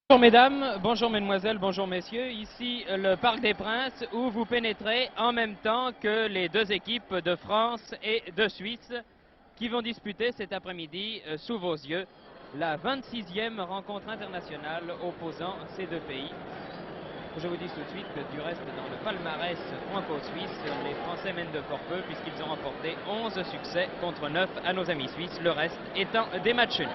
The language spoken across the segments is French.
Bonjour mesdames, bonjour mesdemoiselles, bonjour messieurs, ici le Parc des Princes où vous pénétrez en même temps que les deux équipes de France et de Suisse qui vont disputer cet après-midi sous vos yeux la 26e rencontre internationale opposant ces deux pays. Je vous dis tout de suite que du reste dans le palmarès franco-suisse, les Français mènent de fort peu puisqu'ils ont remporté 11 succès contre 9 à nos amis suisses, le reste étant des matchs nuls.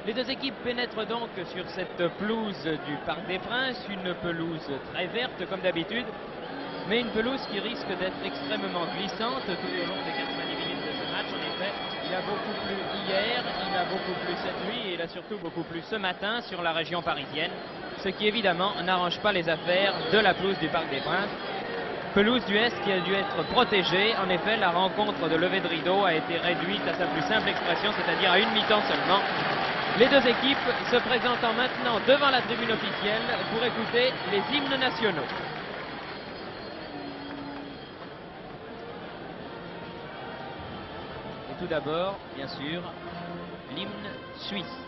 Les deux équipes pénètrent donc sur cette pelouse du Parc des Princes, une pelouse très verte comme d'habitude, mais une pelouse qui risque d'être extrêmement glissante tout au long des 90 minutes de ce match. En effet, il a beaucoup plu hier, il a beaucoup plu cette nuit et il a surtout beaucoup plu ce matin sur la région parisienne, ce qui évidemment n'arrange pas les affaires de la pelouse du Parc des Princes. Pelouse du Est qui a dû être protégée. En effet, la rencontre de levée de rideau a été réduite à sa plus simple expression, c'est-à-dire à une mi-temps seulement. Les deux équipes se présentant maintenant devant la tribune officielle pour écouter les hymnes nationaux. Et tout d'abord, bien sûr, l'hymne suisse.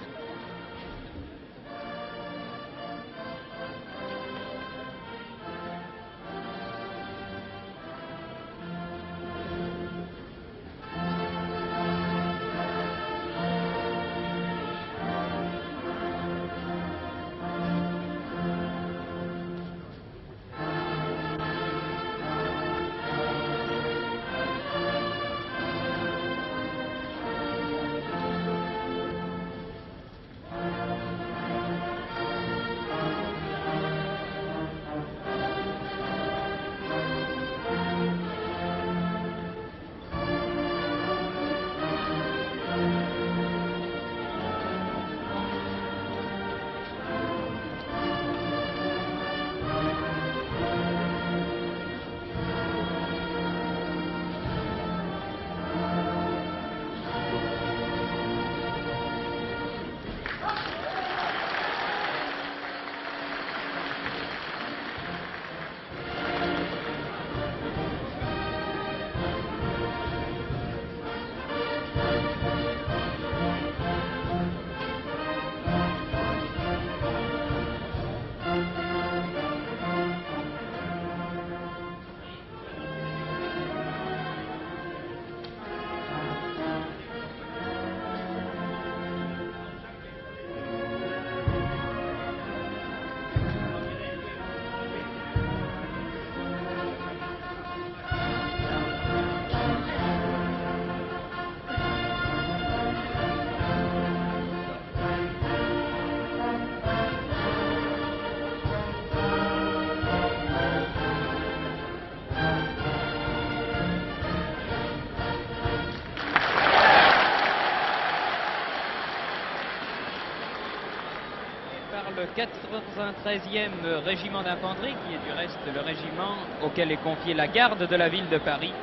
Le 93e régiment d'infanterie, qui est du reste le régiment auquel est confiée la garde de la ville de Paris.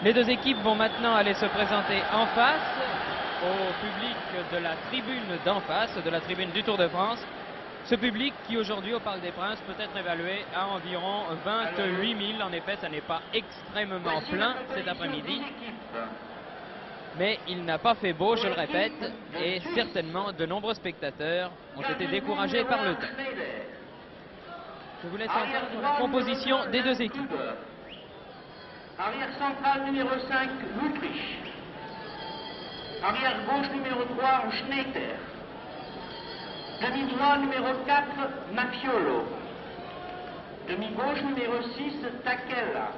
Les deux équipes vont maintenant aller se présenter en face au public de la tribune d'en face, de la tribune du Tour de France. Ce public qui aujourd'hui au Parc des Princes peut être évalué à environ 28 000. En effet, ça n'est pas extrêmement plein cet après-midi. Mais il n'a pas fait beau, je le répète, et certainement de nombreux spectateurs ont été découragés par le temps. Je vous laisse entendre la composition des deux équipes. Arrière central numéro 5, Wuttrich. Arrière gauche numéro 3, Schneider. Demi droit numéro 4, Mafiolo. Demi gauche numéro 6, Takela.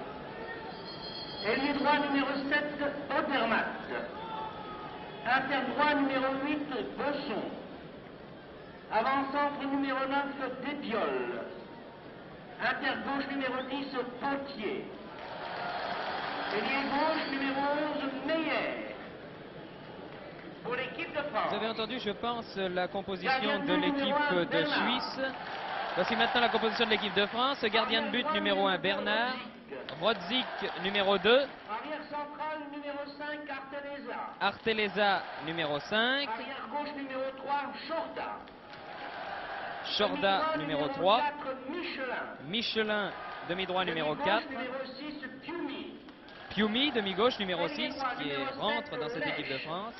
Ailier droit numéro 7, Odermatt. Inter droit numéro 8, Besson. Avant-centre numéro 9, Débiol. Inter gauche numéro 10, Potier. Ailier gauche numéro 11, Meyer. Pour l'équipe de France. Vous avez entendu, je pense, la composition de l'équipe de Suisse. Voici maintenant la composition de l'équipe de France. Gardien de but numéro 1, Bernard. Rodzik numéro 2. Arrière central numéro 5, Arteleza. Arteleza numéro 5. Arrière gauche numéro 3, Chorda. Chorda numéro 3. 4, Michelin. Michelin, demi-droit numéro 4. Numéro 6, Piumi. Piumi, demi-gauche numéro 6, qui rentre dans cette équipe de France.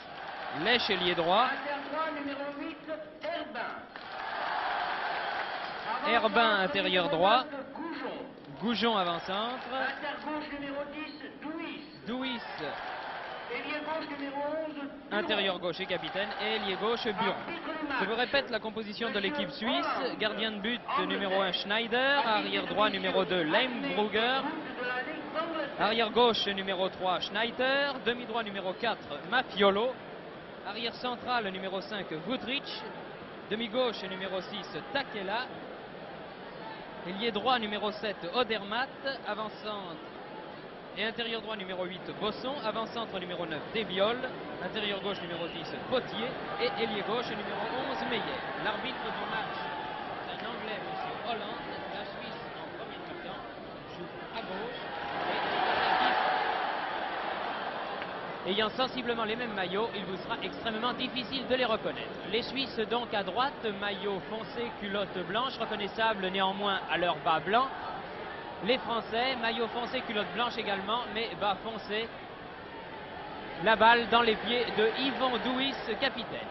Lèche, ailier droit. Inter droit numéro 8, Herbin. Herbin, intérieur droit. Goujon, avant-centre. Intergauche numéro 10, Douis, Ailier gauche numéro 11, intérieur gauche et capitaine. Et ailier gauche, Buron. Je vous répète la composition de l'équipe suisse. Gardien de but numéro 1, Schneider. Arrière droit numéro 2, Lembrugger. Arrière gauche numéro 3, Schneider. Demi-droit numéro 4, Mafiolo. Arrière central numéro 5, Wuttrich. Demi-gauche numéro 6, Takela. Ailier droit numéro 7, Odermatt. Avant-centre et intérieur droit numéro 8, Bosson. Avant-centre numéro 9, Débiol. Intérieur gauche numéro 10, Potier. Et ailier gauche numéro 11, Meyer. L'arbitre du match, c'est un Anglais, M. Holland. La Suisse en premier mi-temps joue à gauche. Et les équipes ayant sensiblement les mêmes maillots, il vous sera extrêmement difficile de les reconnaître. Les Suisses donc à droite, maillot foncé, culotte blanche, reconnaissable néanmoins à leur bas blanc. Les Français, maillot foncé, culotte blanche également, mais bas foncé. La balle dans les pieds de Yvon Douis, capitaine.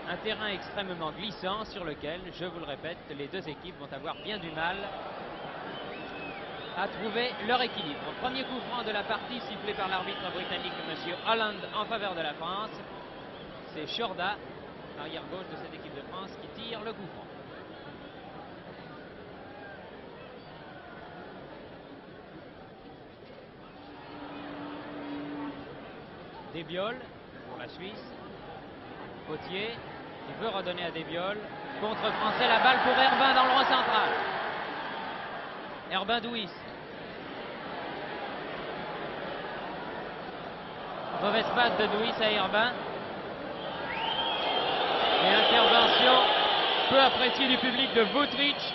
Un terrain extrêmement glissant sur lequel, je vous le répète, les deux équipes vont avoir bien du mal à trouver leur équilibre. Premier coup franc de la partie sifflé par l'arbitre britannique M. Holland en faveur de la France. C'est Shorda, arrière gauche de cette équipe de France, qui tire le coup franc. Débiol pour la Suisse. Potier qui veut redonner à Débiol. Contre français, la balle pour Herbin dans le rond central. Herbin Douis. Mauvaise passe de Douis à Herbin. Et intervention peu appréciée du public de Wuttrich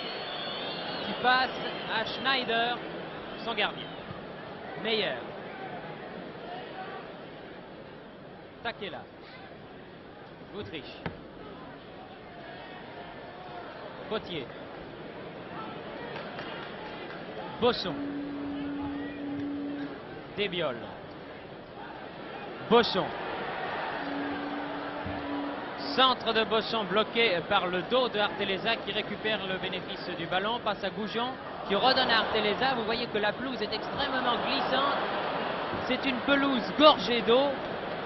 qui passe à Schneider, son gardien. Meyer. Takela. Wuttrich. Potier. Bosson. Débiol. Bosson. Centre de Bosson bloqué par le dos de Arteleza qui récupère le bénéfice du ballon. Passe à Goujon qui redonne à Arteleza. Vous voyez que la pelouse est extrêmement glissante. C'est une pelouse gorgée d'eau.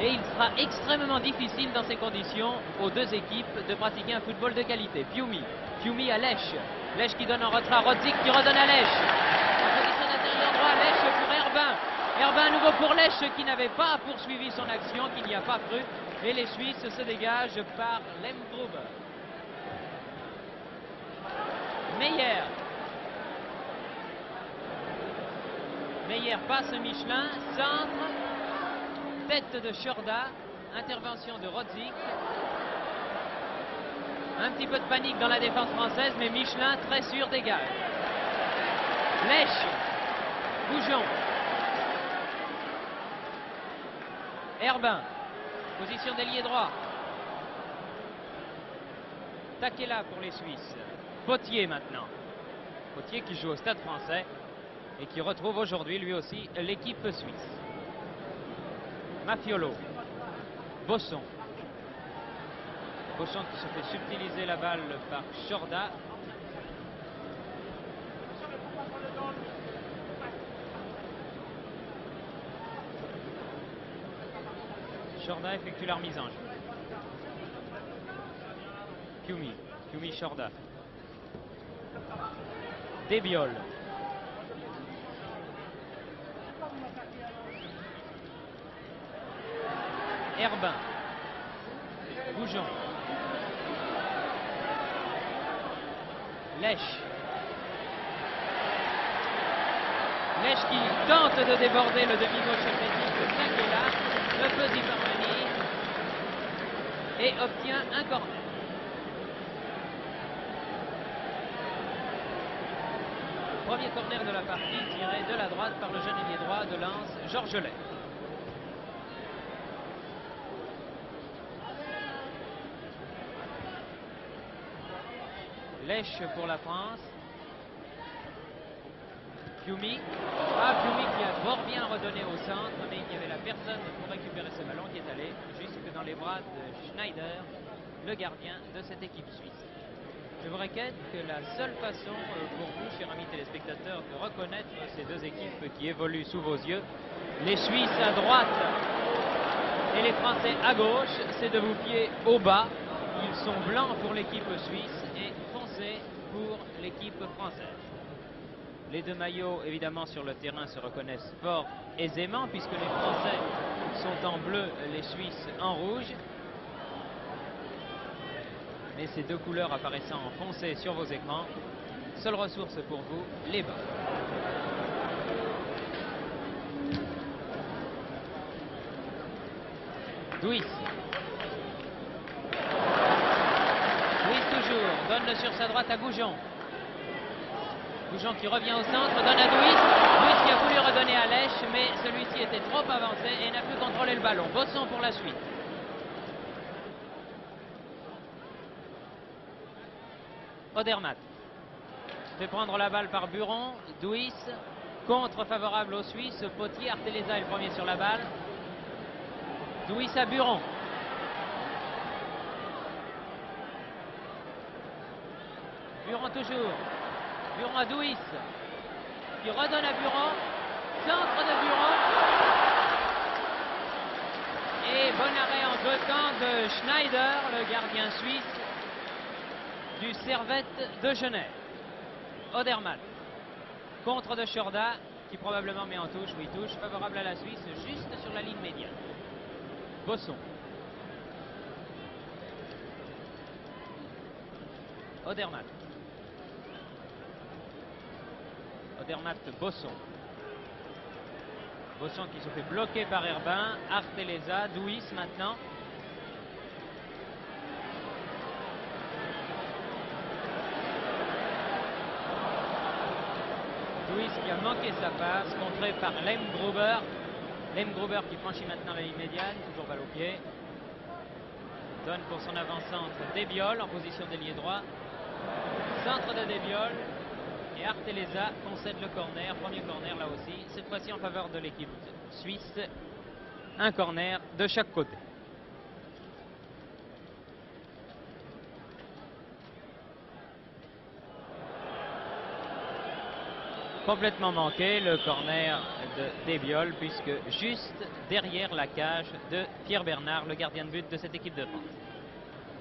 Et il sera extrêmement difficile dans ces conditions aux deux équipes de pratiquer un football de qualité. Fiumi à Lèche. Lèche qui donne en retrait à Rodzik qui redonne à Lèche. En position d'intérieur droit, Lèche pour Herbin. Herbin à nouveau pour Lèche qui n'avait pas poursuivi son action, qui n'y a pas cru. Et les Suisses se dégagent par Lemgruber. Meyer. Meyer passe Michelin, centre. Tête de Shorda, intervention de Rodzik. Un petit peu de panique dans la défense française, mais Michelin très sûr dégage. Lèche, Goujon. Herbin, position d'ailier droit. Takela pour les Suisses. Potier maintenant. Potier qui joue au Stade français et qui retrouve aujourd'hui lui aussi l'équipe suisse. Mafiolo. Bosson. Bosson qui se fait subtiliser la balle par Shorda. Shorda effectue la remise en jeu. Fiumi Shorda. Débiol. Herbin. Goujon. Lèche. Lèche qui tente de déborder le demi-gauche athlétique de Takela, ne peut y parvenir et obtient un corner. Premier corner de la partie tiré de la droite par le jeune ailier droit de Lens, Georges Lay. Lèche pour la France. Fiumi. Fiumi qui a fort bien redonné au centre, mais il n'y avait la personne pour récupérer ce ballon qui est allé jusque dans les bras de Schneider, le gardien de cette équipe suisse. Je vous répète que la seule façon pour vous, chers amis téléspectateurs, de reconnaître ces deux équipes qui évoluent sous vos yeux, les Suisses à droite et les Français à gauche, c'est de vous fier au bas. Ils sont blancs pour l'équipe suisse et foncés pour l'équipe française. Les deux maillots, évidemment, sur le terrain se reconnaissent fort aisément puisque les Français sont en bleu, les Suisses en rouge. Mais ces deux couleurs apparaissant en foncé sur vos écrans, seule ressource pour vous, les bas. Duis. Duis toujours, donne sur sa droite à Goujon. Goujon qui revient au centre, donne à Duis. Duis qui a voulu redonner à Lèche, mais celui-ci était trop avancé et n'a pu contrôler le ballon. Bosson pour la suite. Odermatt fait prendre la balle par Buron. Duis, contre favorable aux Suisses. Potier, Arteleza est le premier sur la balle. Duis à Buron. Buron toujours. Buron à Duis. Qui redonne à Buron. Centre de Buron. Et bon arrêt en deux temps de Schneider, le gardien suisse du Servette de Genève. Odermatt. Contre de Chorda, qui probablement met en touche, oui touche, favorable à la Suisse, juste sur la ligne médiane. Bosson. Odermatt. Odermatt, Bosson. Bosson qui se fait bloquer par Herbin. Arteleza, Duis maintenant. Duis qui a manqué sa passe, contré par Lemgruber. Lemgruber qui franchit maintenant la ligne médiane, toujours balle au pied. Donne pour son avant-centre Débiol en position d'ailier droit. Centre de Débiol. Et Arteleza concède le corner, premier corner là aussi, cette fois-ci en faveur de l'équipe suisse. Un corner de chaque côté. Complètement manqué le corner de Débiol, puisque juste derrière la cage de Pierre Bernard, le gardien de but de cette équipe de France.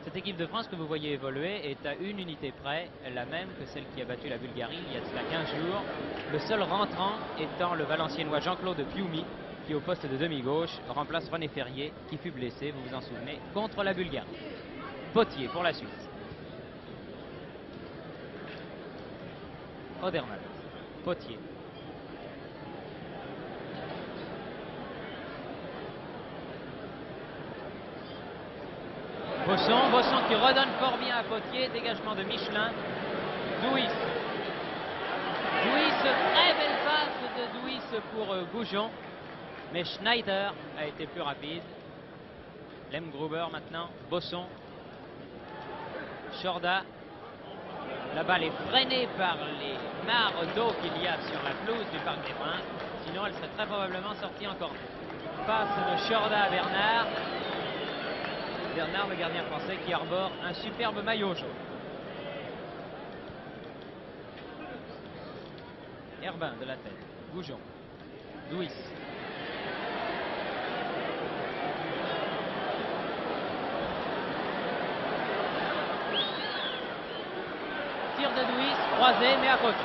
Cette équipe de France que vous voyez évoluer est à une unité près, la même que celle qui a battu la Bulgarie il y a de cela 15 jours. Le seul rentrant étant le Valenciennois Jean-Claude Pioumi, qui au poste de demi-gauche remplace René Ferrier, qui fut blessé, vous vous en souvenez, contre la Bulgarie. Potier pour la Suisse. Odermatt. Potier. Bosson qui redonne fort bien à Potier, dégagement de Michelin. Duis. Duis, très belle passe de Duis pour Goujon, mais Schneider a été plus rapide. Lemgruber maintenant, Bosson. Chorda. La balle est freinée par les mares d'eau qu'il y a sur la pelouse du Parc des Princes. Sinon, elle serait très probablement sortie en corner. Passe de Chorda à Bernard. Bernard, le gardien français, qui arbore un superbe maillot jaune. Herbin de la tête. Goujon. Duis. Tir de Duis, croisé, mais à côté.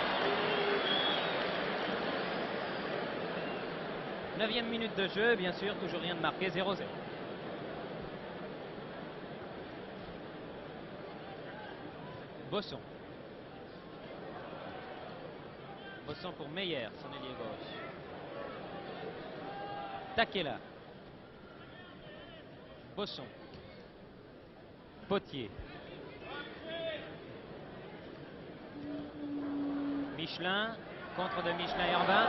9e minute de jeu, bien sûr, toujours rien de marqué, 0-0. Bosson. Bosson pour Meyer, son ailier gauche. Takela. Bosson. Potier. Michelin, contre de Michelin-Herbin.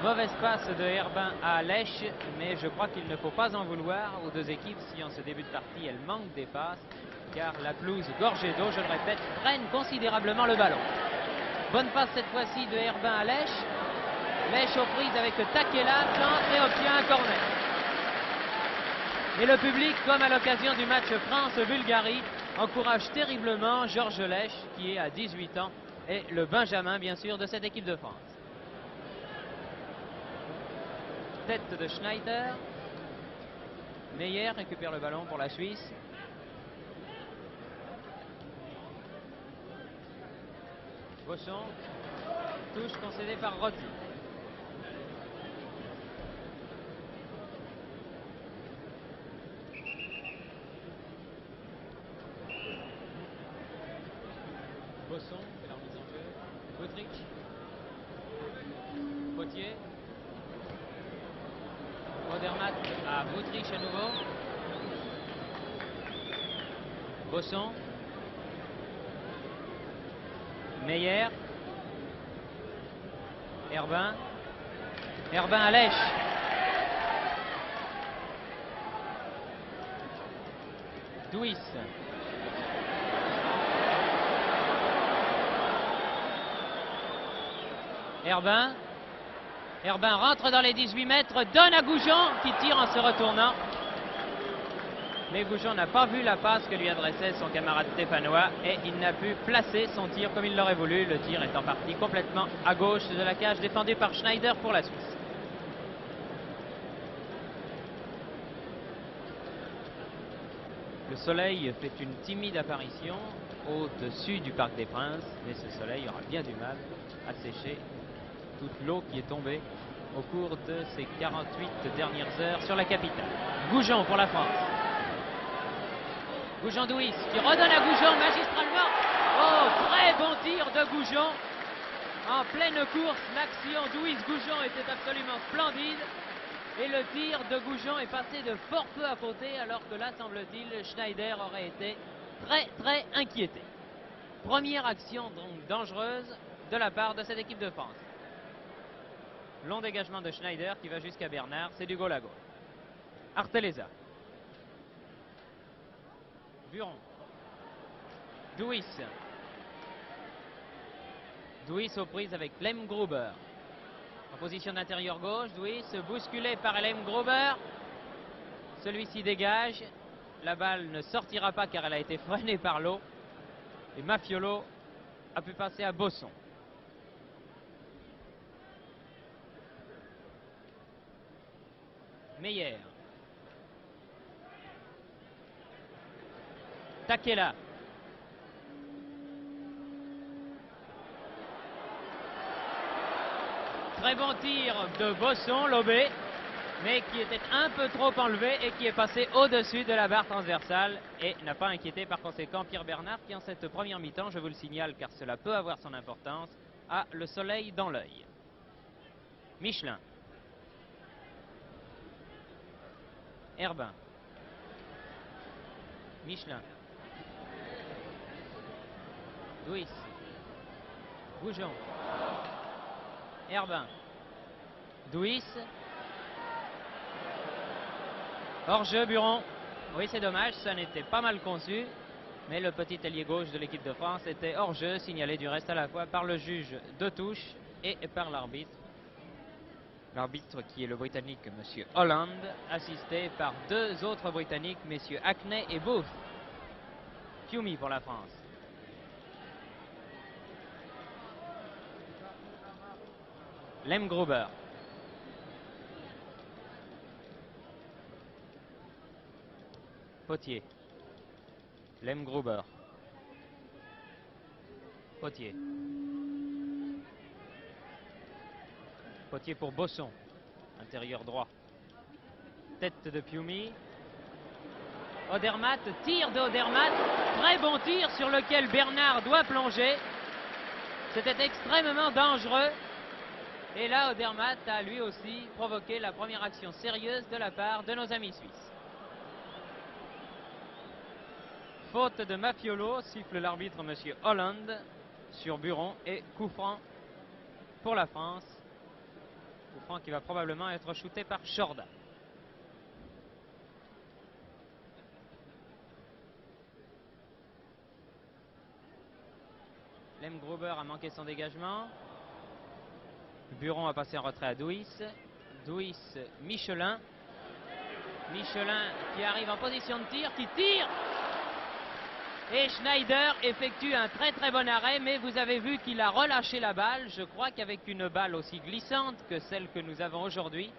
Mauvaise passe de Herbin à Lèche, mais je crois qu'il ne faut pas en vouloir aux deux équipes si en ce début de partie elles manquent des passes, car la pelouse gorgée d'eau, je le répète, freine considérablement le ballon. Bonne passe cette fois-ci de Herbin à Lèche. Lèche aux prises avec Takela, centre et obtient un corner. Et le public, comme à l'occasion du match France-Bulgarie, encourage terriblement Georges Lèche, qui est à 18 ans, et le Benjamin, bien sûr, de cette équipe de France. Tête de Schneider. Meyer récupère le ballon pour la Suisse. Bosson. Touche concédée par Rotti. Bosson fait la remise en jeu. Bautrich. Potier. Odermatt à Bautrich à nouveau. Bosson. Meyer. Herbin. Herbin à Lèche. Douis. Herbin. Herbin rentre dans les 18 mètres, donne à Goujon qui tire en se retournant. Mais Goujon n'a pas vu la passe que lui adressait son camarade stéphanois et il n'a pu placer son tir comme il l'aurait voulu. Le tir est en partie complètement à gauche de la cage, défendue par Schneider pour la Suisse. Le soleil fait une timide apparition au-dessus du Parc des Princes, mais ce soleil aura bien du mal à sécher toute l'eau qui est tombée au cours de ces 48 dernières heures sur la capitale. Goujon pour la France. Goujon-Douis qui redonne à Goujon magistralement. Oh, très bon tir de Goujon. En pleine course, l'action Douis-Goujon était absolument splendide. Et le tir de Goujon est passé de fort peu à côté, alors que là, semble-t-il, Schneider aurait été très inquiété. Première action donc dangereuse de la part de cette équipe de France. Long dégagement de Schneider qui va jusqu'à Bernard, c'est du goal à goal. Arteleza. Buron. Douis. Douis aux prises avec Lem Gruber. En position d'intérieur gauche, Douis bousculé par Lem Gruber. Celui-ci dégage. La balle ne sortira pas car elle a été freinée par l'eau. Et Mafiolo a pu passer à Bosson. Meyer. Takela. Très bon tir de Bosson, lobé, mais qui était un peu trop enlevé et qui est passé au-dessus de la barre transversale et n'a pas inquiété par conséquent Pierre Bernard qui en cette première mi-temps, je vous le signale car cela peut avoir son importance, a le soleil dans l'œil. Michelin. Herbin. Michelin. Douis. Goujon. Herbin. Douis. Hors-jeu, Buron. Oui, c'est dommage, ça n'était pas mal conçu. Mais le petit ailier gauche de l'équipe de France était hors-jeu, signalé du reste à la fois par le juge de touche et par l'arbitre. L'arbitre qui est le Britannique, M. Holland, assisté par deux autres Britanniques, messieurs Hackney et Booth. Fiumi pour la France. Lem Gruber. Potier. Lem Gruber. Potier. Potier pour Bosson. Intérieur droit. Tête de Fiumi. Odermatt, tir de Odermatt. Très bon tir sur lequel Bernard doit plonger. C'était extrêmement dangereux. Et là, Odermatt a lui aussi provoqué la première action sérieuse de la part de nos amis suisses. Faute de Mafiolo, siffle l'arbitre M. Holland sur Buron et coup franc pour la France. Coup franc qui va probablement être shooté par Chorda. Lem Gruber a manqué son dégagement. Buron a passé en retrait à Douis. Douis, Michelin. Michelin qui arrive en position de tir, qui tire. Et Schneider effectue un très très bon arrêt, mais vous avez vu qu'il a relâché la balle. Je crois qu'avec une balle aussi glissante que celle que nous avons aujourd'hui,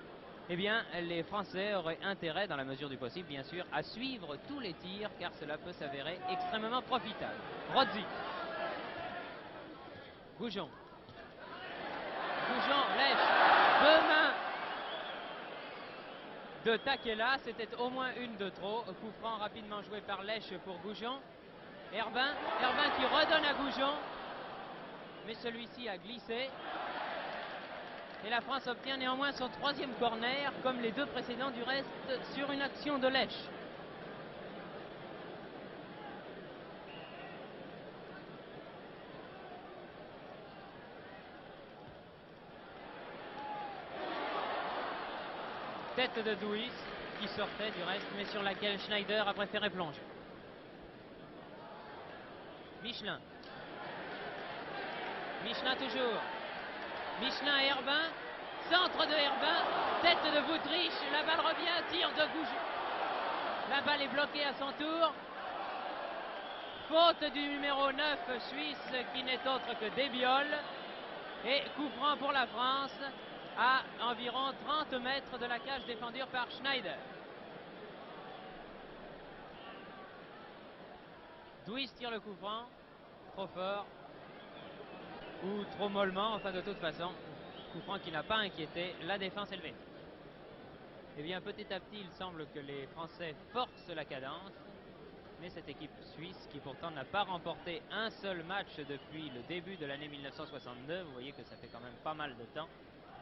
eh bien, les Français auraient intérêt, dans la mesure du possible, bien sûr, à suivre tous les tirs, car cela peut s'avérer extrêmement profitable. Rodzi. Goujon. Goujon lèche. Deux mains de Takela. C'était au moins une de trop. Coup franc rapidement joué par Lèche pour Goujon. Herbin qui redonne à Goujon. Mais celui-ci a glissé. Et la France obtient néanmoins son troisième corner, comme les deux précédents du reste, sur une action de Lèche. Tête de Douis qui sortait du reste, mais sur laquelle Schneider a préféré plonger. Michelin. Michelin toujours. Michelin et Herbin. Centre de Herbin. Tête de Wuttrich. La balle revient. Tir de Goujon. La balle est bloquée à son tour. Faute du numéro 9 suisse qui n'est autre que Débiol. Et coup franc pour la France à environ 30 mètres de la cage défendue par Schneider. Douis tire le coup franc. Trop fort. Ou trop mollement, enfin de toute façon. Coup franc qui n'a pas inquiété la défense élevée. Eh bien petit à petit il semble que les Français forcent la cadence. Mais cette équipe suisse qui pourtant n'a pas remporté un seul match depuis le début de l'année 1962. Vous voyez que ça fait quand même pas mal de temps.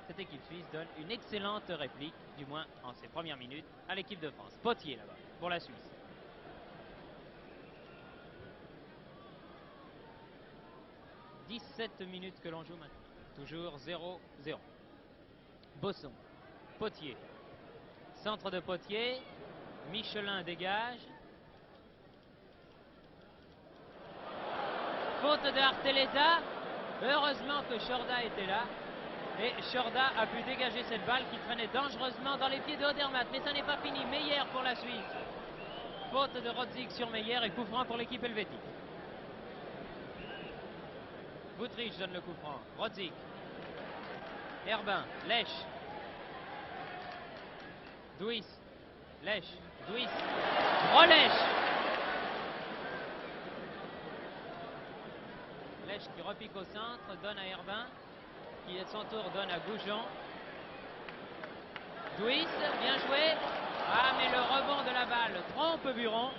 Cette équipe suisse donne une excellente réplique, du moins en ses premières minutes, à l'équipe de France. Potier là-bas pour la Suisse. « 17 minutes que l'on joue maintenant. Toujours 0-0. Bosson. Potier. Centre de Potier. Michelin dégage. Faute de Arteleta. Heureusement que Chorda était là. Et Chorda a pu dégager cette balle qui traînait dangereusement dans les pieds de Odermatt. Mais ça n'est pas fini. Meyer pour la Suisse. Faute de Rodzik sur Meyer et coup franc pour l'équipe helvétique. Wuttrich donne le coup franc. Rodzik. Herbin. Lèche. Douis. Lèche. Douis. Relèche. Lèche qui repique au centre. Donne à Herbin. Qui à son tour donne à Goujon. Douis. Bien joué. Ah mais le rebond de la balle trompe Buron.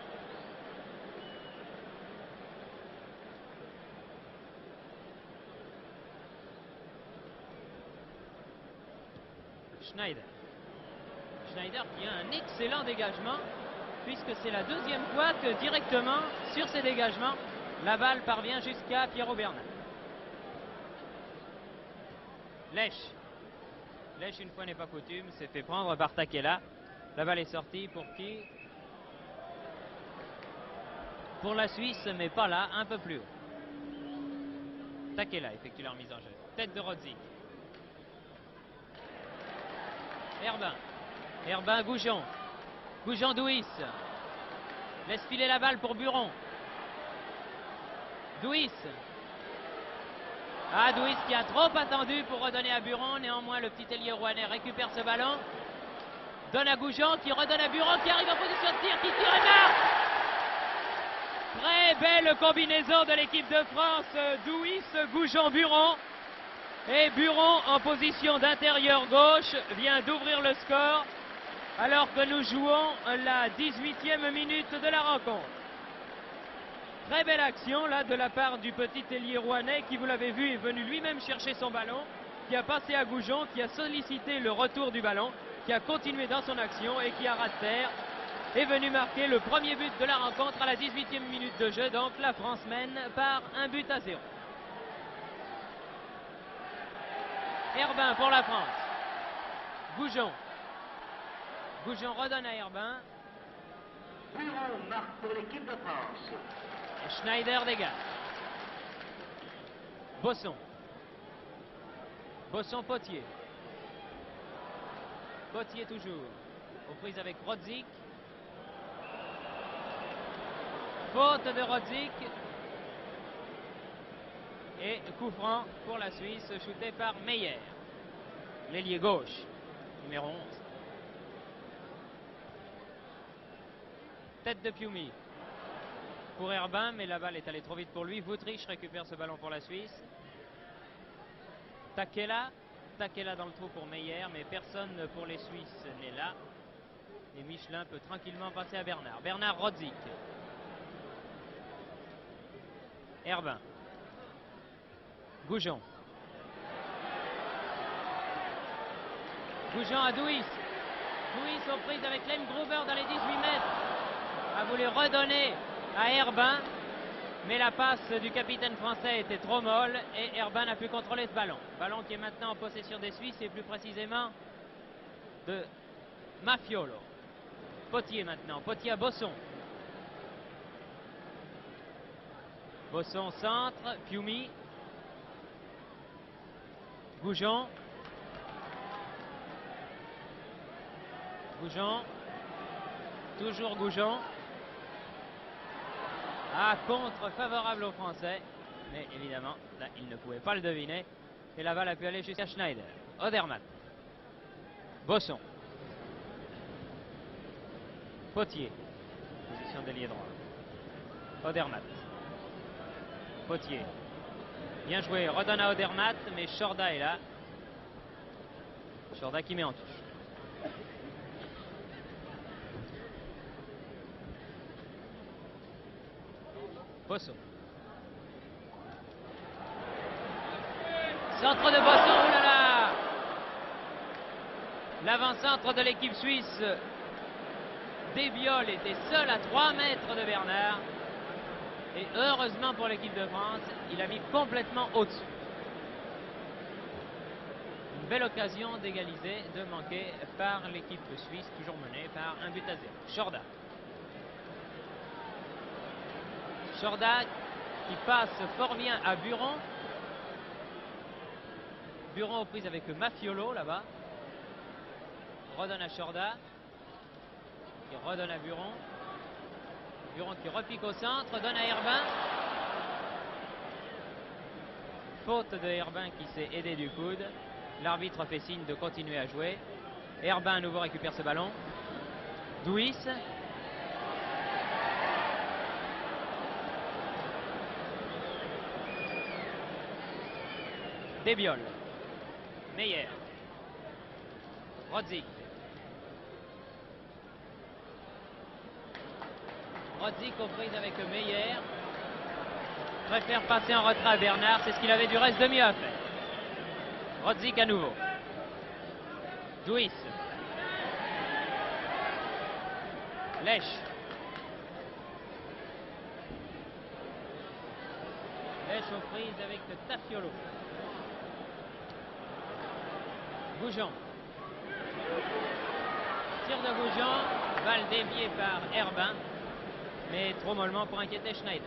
Schneider. Schneider qui a un excellent dégagement puisque c'est la deuxième fois que directement sur ces dégagements la balle parvient jusqu'à Pierrot Bernat. Lèche. Lèche une fois n'est pas coutume s'est fait prendre par Takela. La balle est sortie pour qui? Pour la Suisse mais pas là, un peu plus haut. Takela effectue leur mise en jeu. Tête de Rodzik. Herbin. Herbin, Goujon. Goujon, Douis. Laisse filer la balle pour Buron. Douis. Ah, Douis qui a trop attendu pour redonner à Buron. Néanmoins, le petit ailier rouennais récupère ce ballon. Donne à Goujon qui redonne à Buron qui arrive en position de tir, qui tire et marque. Très belle combinaison de l'équipe de France. Douis, Goujon, Buron. Et Buron en position d'intérieur gauche vient d'ouvrir le score alors que nous jouons la 18e minute de la rencontre. Très belle action là de la part du petit ailier rouennais qui, vous l'avez vu, est venu lui-même chercher son ballon, qui a passé à Goujon, qui a sollicité le retour du ballon, qui a continué dans son action et qui a ras de terre est venu marquer le premier but de la rencontre à la 18e minute de jeu. Donc la France mène par 1-0. Herbin pour la France. Goujon. Goujon redonne à Herbin. Buron marque pour l'équipe de France. Et Schneider dégage. Bosson. Bosson, Potier. Potier toujours. Aux prises avec Rodzik. Faute de Rodzik. Et coup franc pour la Suisse, shooté par Meyer. L'ailier gauche, numéro 11. Tête de Piumi pour Herbin, mais la balle est allée trop vite pour lui. Wuthrich récupère ce ballon pour la Suisse. Takela dans le trou pour Meyer, mais personne pour les Suisses n'est là. Et Michelin peut tranquillement passer à Bernard. Bernard Rodzik. Herbin. Goujon. Goujon à Douis. Douis aux prises avec Len Gruber dans les 18 mètres. A voulu redonner à Herbin, mais la passe du capitaine français était trop molle et Herbin n'a pu contrôler ce ballon. Ballon qui est maintenant en possession des Suisses et plus précisément de Mafiolo. Potier maintenant. Potier à Bosson. Bosson centre. Piumi. Goujon. Goujon. Toujours Goujon. Ah, contre favorable aux Français. Mais évidemment, là, il ne pouvait pas le deviner. Et la balle a pu aller jusqu'à Schneider. Odermatt. Bosson. Potier. Position d'ailier droit. Odermatt. Potier. Bien joué. Redonne à Odermatt, mais Shorda est là. Shorda qui met en touche. Bosson. Centre de Bosson, oh là là! L'avant-centre de l'équipe suisse, Desbiol, était seul à 3 mètres de Bernard. Et heureusement pour l'équipe de France, il a mis complètement au-dessus. Une belle occasion d'égaliser, de manquer par l'équipe suisse, toujours menée par 1-0. Shorda. Shorda qui passe fort bien à Buron. Buron aux prises avec Mafiolo là-bas. Redonne à Shorda. Qui redonne à Buron. Buron qui repique au centre. Donne à Herbin. Faute de Herbin qui s'est aidé du coude. L'arbitre fait signe de continuer à jouer. Herbin à nouveau récupère ce ballon. Douis. Desbiol. Meyer. Rodzik. Rodzik aux prises avec Meyer. Préfère passer en retrait à Bernard. C'est ce qu'il avait du reste de mieux à faire. Rodzik à nouveau. Douis. Lèche. Lèche aux prises avec Tafiolo. Goujon. Tir de Goujon. Balle déviée par Herbin. Mais trop mollement pour inquiéter Schneider.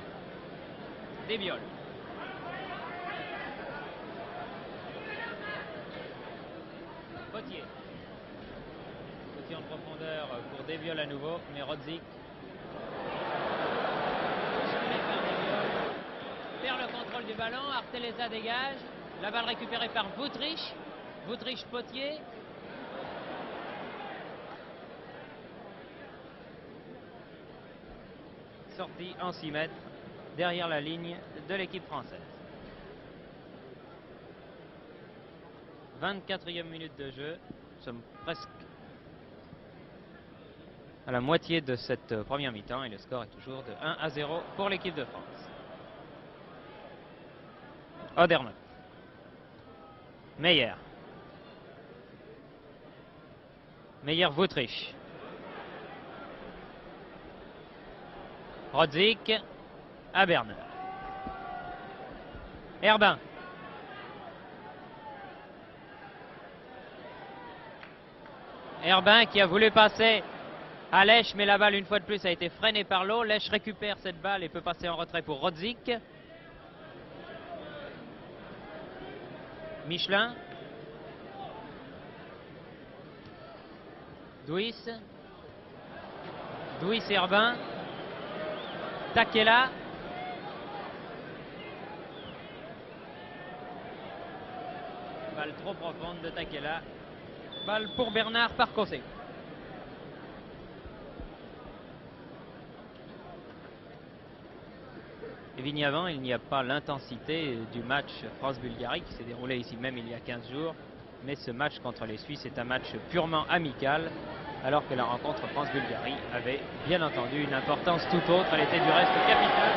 Desbiol. Potier. Potier en profondeur pour Desbiol à nouveau. Mais Rodzik. Perd le contrôle du ballon. Arteleza dégage. La balle récupérée par Wuthrich. Wuthrich-Potier. Sortie en 6 mètres derrière la ligne de l'équipe française. 24e minute de jeu. Nous sommes presque à la moitié de cette première mi-temps et le score est toujours de 1-0 pour l'équipe de France. Odermatt. Meyer. Meyer-Wuthrich. Rodzik à Bernard. Herbin. Herbin qui a voulu passer à Lèche, mais la balle une fois de plus a été freinée par l'eau. Lèche récupère cette balle et peut passer en retrait pour Rodzik. Michelin. Douis. Douis Herbin. Takela. Balle trop profonde de Takela. Balle pour Bernard par conséquent. Évidemment, il n'y a pas l'intensité du match France-Bulgarie qui s'est déroulé ici même il y a 15 jours. Mais ce match contre les Suisses est un match purement amical, alors que la rencontre France-Bulgarie avait bien entendu une importance tout autre. Elle était du reste capitale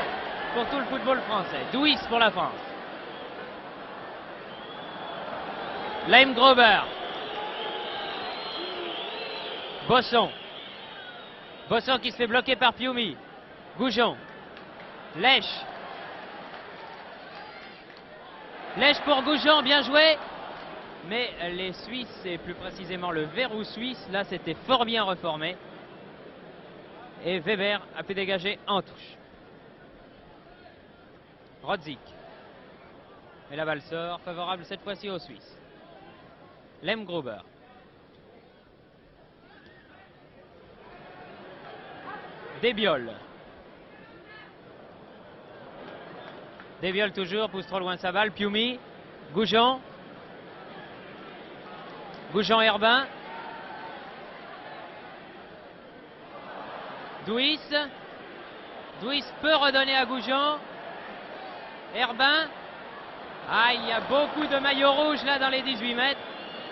pour tout le football français. Douis pour la France. Leimgruber. Bosson. Bosson qui se fait bloquer par Piumi. Goujon. Lèche. Lèche pour Goujon, bien joué. Mais les Suisses, et plus précisément le verrou suisse, là c'était fort bien reformé. Et Weber a pu dégager en touche. Rodzik. Et la balle sort, favorable cette fois-ci aux Suisses. Leimgruber. Debiol. Debiol toujours, pousse trop loin sa balle. Piumi. Goujon. Goujon-Herbin. Douis. Douis peut redonner à Goujon. Herbin. Ah, il y a beaucoup de maillots rouges là dans les 18 mètres.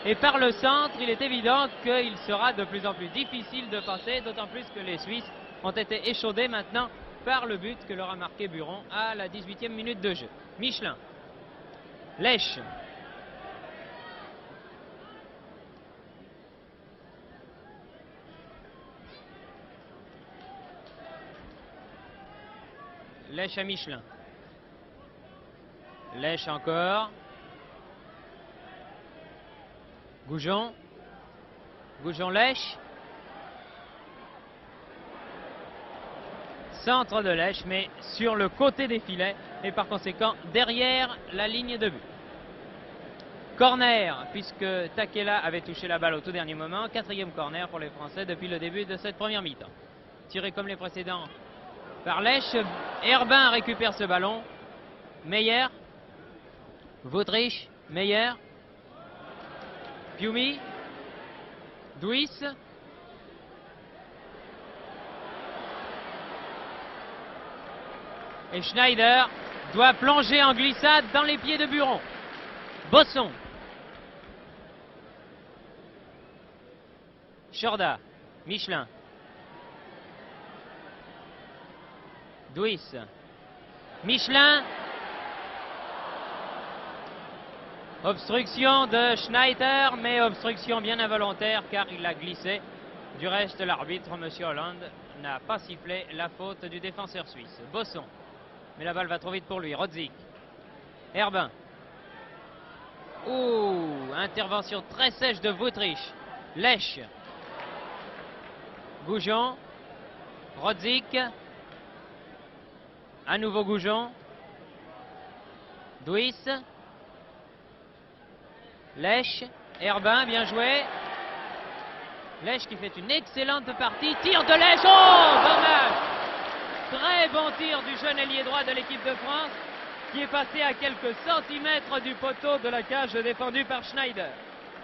Et par le centre, il est évident qu'il sera de plus en plus difficile de passer, d'autant plus que les Suisses ont été échaudés maintenant par le but que leur a marqué Buron à la 18e minute de jeu. Michelin. Lèche. Lèche à Michelin. Lèche encore. Goujon. Goujon-Lèche. Centre de Lèche, mais sur le côté des filets et par conséquent derrière la ligne de but. Corner, puisque Takela avait touché la balle au tout dernier moment. 4e corner pour les Français depuis le début de cette première mi-temps. Tiré comme les précédents par Lèche. Herbin récupère ce ballon. Meyer. Vautriche. Meyer. Piumi. Douis. Et Schneider doit plonger en glissade dans les pieds de Buron. Bosson. Chorda. Michelin. Douis. Michelin. Obstruction de Schneider, mais obstruction bien involontaire car il a glissé. Du reste, l'arbitre, M. Hollande, n'a pas sifflé la faute du défenseur suisse. Bosson. Mais la balle va trop vite pour lui. Rodzik. Herbin. Ouh, intervention très sèche de Vautriche. Lèche. Goujon. Rodzik. À nouveau Goujon. Douis. Lèche. Herbin, bien joué. Lèche qui fait une excellente partie. Tir de Lèche. Oh, dommage. Très bon tir du jeune ailier droit de l'équipe de France qui est passé à quelques centimètres du poteau de la cage défendue par Schneider.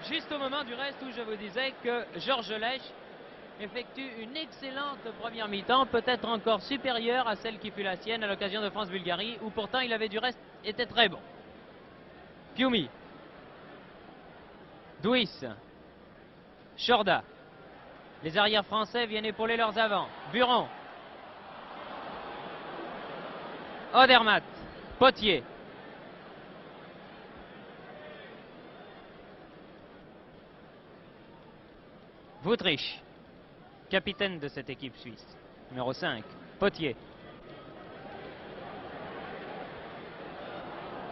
Juste au moment du reste où je vous disais que Georges Lèche effectue une excellente première mi-temps, peut-être encore supérieure à celle qui fut la sienne à l'occasion de France-Bulgarie, où pourtant il avait du reste été très bon. Piumi. Douis. Chorda. Les arrières français viennent épauler leurs avants. Buron. Odermatt. Potier. Vautriche, capitaine de cette équipe suisse. Numéro 5, Potier.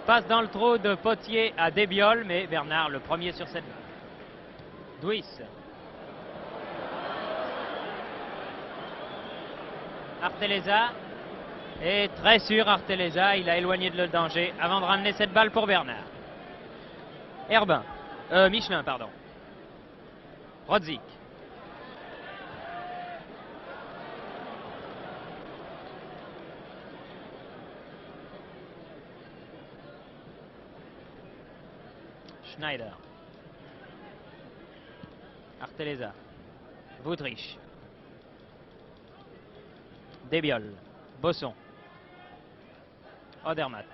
Passe dans le trou de Potier à Debiol, mais Bernard le premier sur cette balle. Douis. Arteleza. Et très sûr, Arteleza, il a éloigné de le danger avant de ramener cette balle pour Bernard. Herbin. Michelin, pardon. Rodzik. Schneider. Arteleza. Wuttrich. Debiol. Bosson. Odermatt.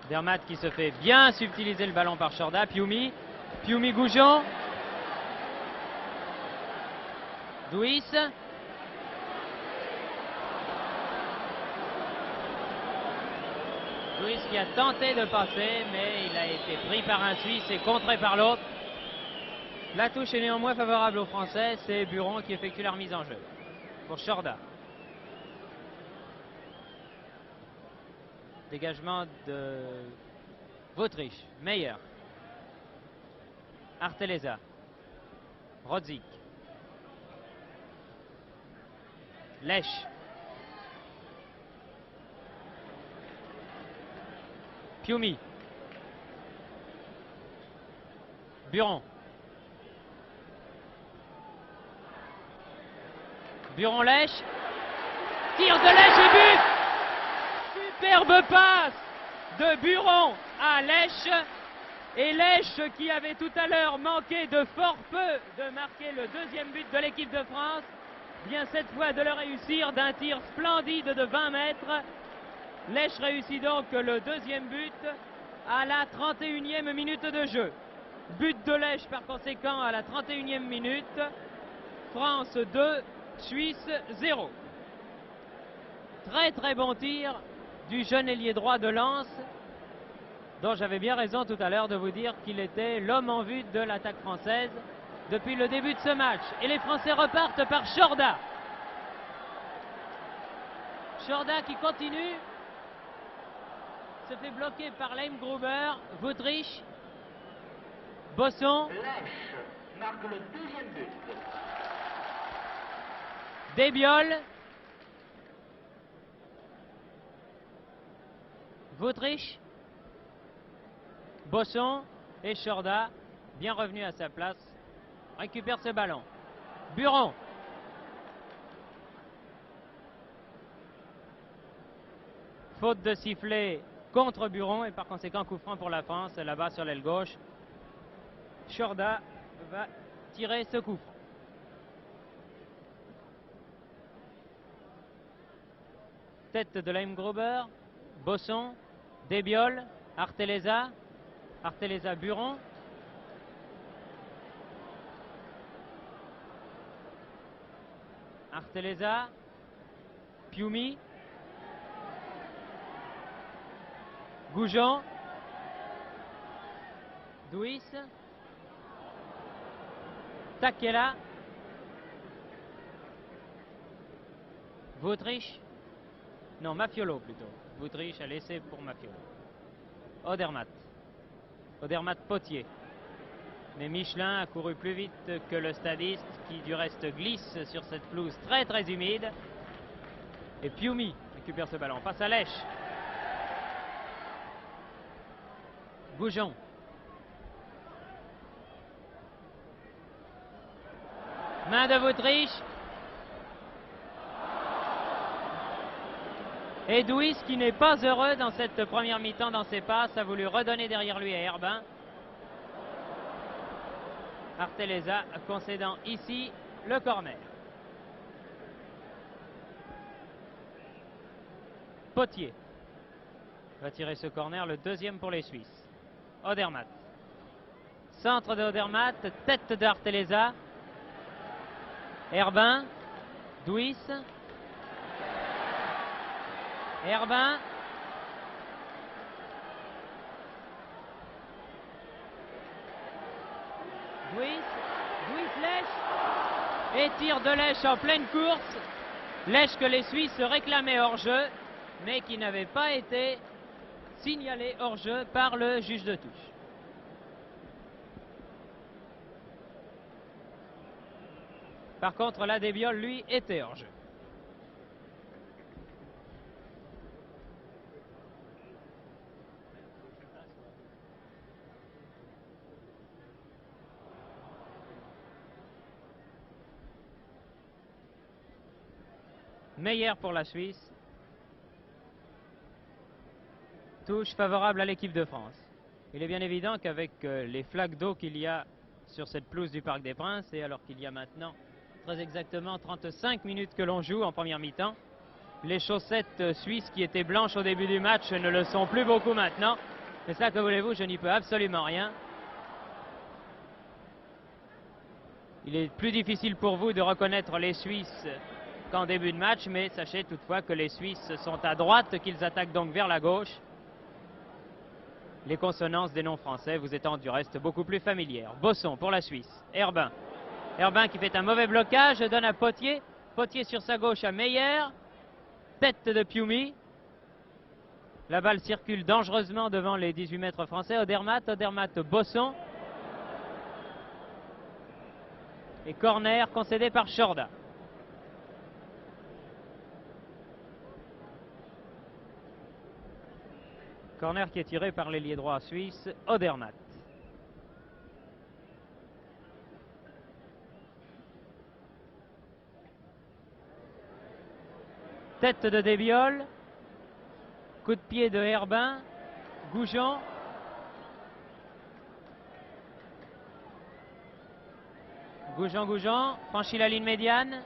Odermatt qui se fait bien subtiliser le ballon par Chorda. Piumi. Piumi-Goujon. Douis. Douis qui a tenté de passer, mais il a été pris par un Suisse et contré par l'autre. La touche est néanmoins favorable aux Français. C'est Buron qui effectue la remise en jeu pour Chorda. Dégagement de Wuttrich. Meyer. Arteleza. Rodzik. Lech. Piumi. Buron. Buron-Lech. Tir de Lech et but. Superbe passe de Buron à Lech. Et Lech qui avait tout à l'heure manqué de fort peu de marquer le deuxième but de l'équipe de France, vient cette fois de le réussir d'un tir splendide de 20 mètres. Lech réussit donc le deuxième but à la 31e minute de jeu. But de Lech par conséquent à la 31e minute. France 2, Suisse 0. Très très bon tir du jeune ailier droit de Lens, dont j'avais bien raison tout à l'heure de vous dire qu'il était l'homme en vue de l'attaque française depuis le début de ce match. Et les Français repartent par Chorda. Chorda qui continue, se fait bloquer par Leimgruber, Wuttrich, Bosson. Lech marque le deuxième but. Debiol. Wuttrich. Bosson et Chorda, bien revenu à sa place, récupère ce ballon. Buron. Faute de sifflet contre Buron et par conséquent coup franc pour la France là-bas sur l'aile gauche. Chorda va tirer ce coup franc. Tête de Leimgruber, Bosson, Debiol, Arteleza. Arteleza Buron. Arteleza. Piumi. Goujon. Douis. Takela. Wuttrich. Non, Mafiolo plutôt. Wuttrich a laissé pour Mafiolo. Odermatt. Odermatt-Potier. Mais Michelin a couru plus vite que le stadiste qui du reste glisse sur cette pelouse très très humide. Et Piumi récupère ce ballon. Passe à Lech. Goujon. Main de Wuttrich. Et Douis qui n'est pas heureux dans cette première mi-temps dans ses passes, a voulu redonner derrière lui à Herbin. Arteleza concédant ici le corner. Potier va tirer ce corner, le deuxième pour les Suisses. Odermatt. Centre de Odermatt, tête d'Arteleza. Herbin. Douis. Herbin. Douis, Lech. Et tir de Lech en pleine course. Lech que les Suisses réclamaient hors jeu, mais qui n'avait pas été signalé hors jeu par le juge de touche. Par contre, la Debiol, lui, était hors jeu. Meyer pour la Suisse. Touche favorable à l'équipe de France. Il est bien évident qu'avec les flaques d'eau qu'il y a sur cette pelouse du Parc des Princes, et alors qu'il y a maintenant très exactement 35 minutes que l'on joue en première mi-temps, les chaussettes suisses qui étaient blanches au début du match ne le sont plus beaucoup maintenant. Mais ça, que voulez-vous, je n'y peux absolument rien. Il est plus difficile pour vous de reconnaître les Suisses qu'en début de match, mais sachez toutefois que les Suisses sont à droite, qu'ils attaquent donc vers la gauche. Les consonances des noms français vous étant du reste beaucoup plus familières. Bosson pour la Suisse. Herbin. Herbin qui fait un mauvais blocage, donne à Potier. Potier sur sa gauche à Meyer. Tête de Piumi. La balle circule dangereusement devant les 18 mètres français. Odermatt, Odermatt, Bosson. Et corner concédé par Chorda. Corner qui est tiré par l'ailier droit suisse, Odermatt. Tête de Débiol. Coup de pied de Herbin. Goujon. Goujon franchit la ligne médiane.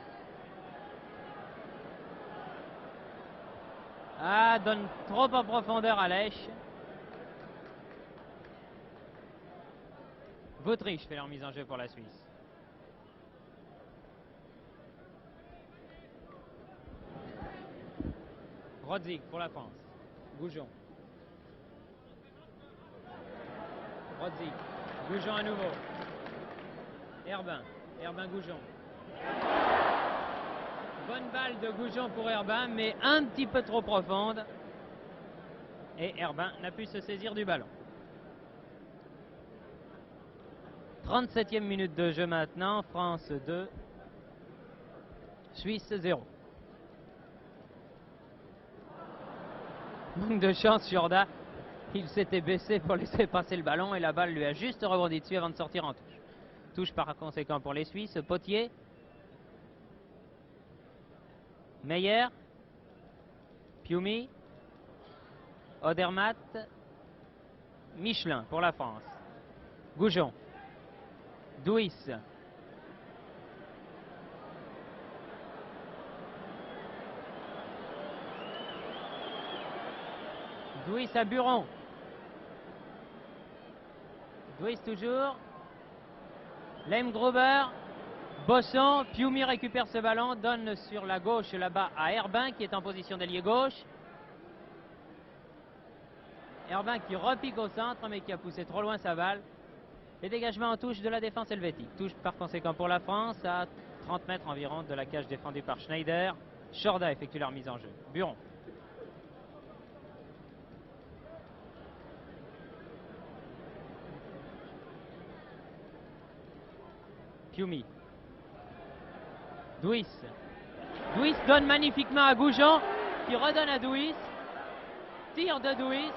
Ah, donne trop en profondeur à Lèche. Vautriche fait leur mise en jeu pour la Suisse. Rodzik pour la France. Goujon. Rodzik. Goujon à nouveau. Herbin. Herbin-Goujon. Bonne balle de Goujon pour Herbin, mais un petit peu trop profonde. Et Herbin n'a pu se saisir du ballon. 37e minute de jeu maintenant. France 2. Suisse 0. Manque de chance, Chorda. Il s'était baissé pour laisser passer le ballon et la balle lui a juste rebondi dessus avant de sortir en touche. Touche par conséquent pour les Suisses. Potier. Meyer. Piumi. Odermatt. Michelin pour la France. Goujon. Douis. Douis à Buron. Douis toujours. Lemgruber. Bosson. Piumi récupère ce ballon. Donne sur la gauche là-bas à Herbin qui est en position d'ailier gauche. Herbin qui repique au centre mais qui a poussé trop loin sa balle. Les dégagements en touche de la défense helvétique. Touche par conséquent pour la France à 30 mètres environ de la cage défendue par Schneider. Chorda effectue leur mise en jeu. Buron. Piumi. Douis. Douis donne magnifiquement à Goujon, qui redonne à Douis. Tir de Douis.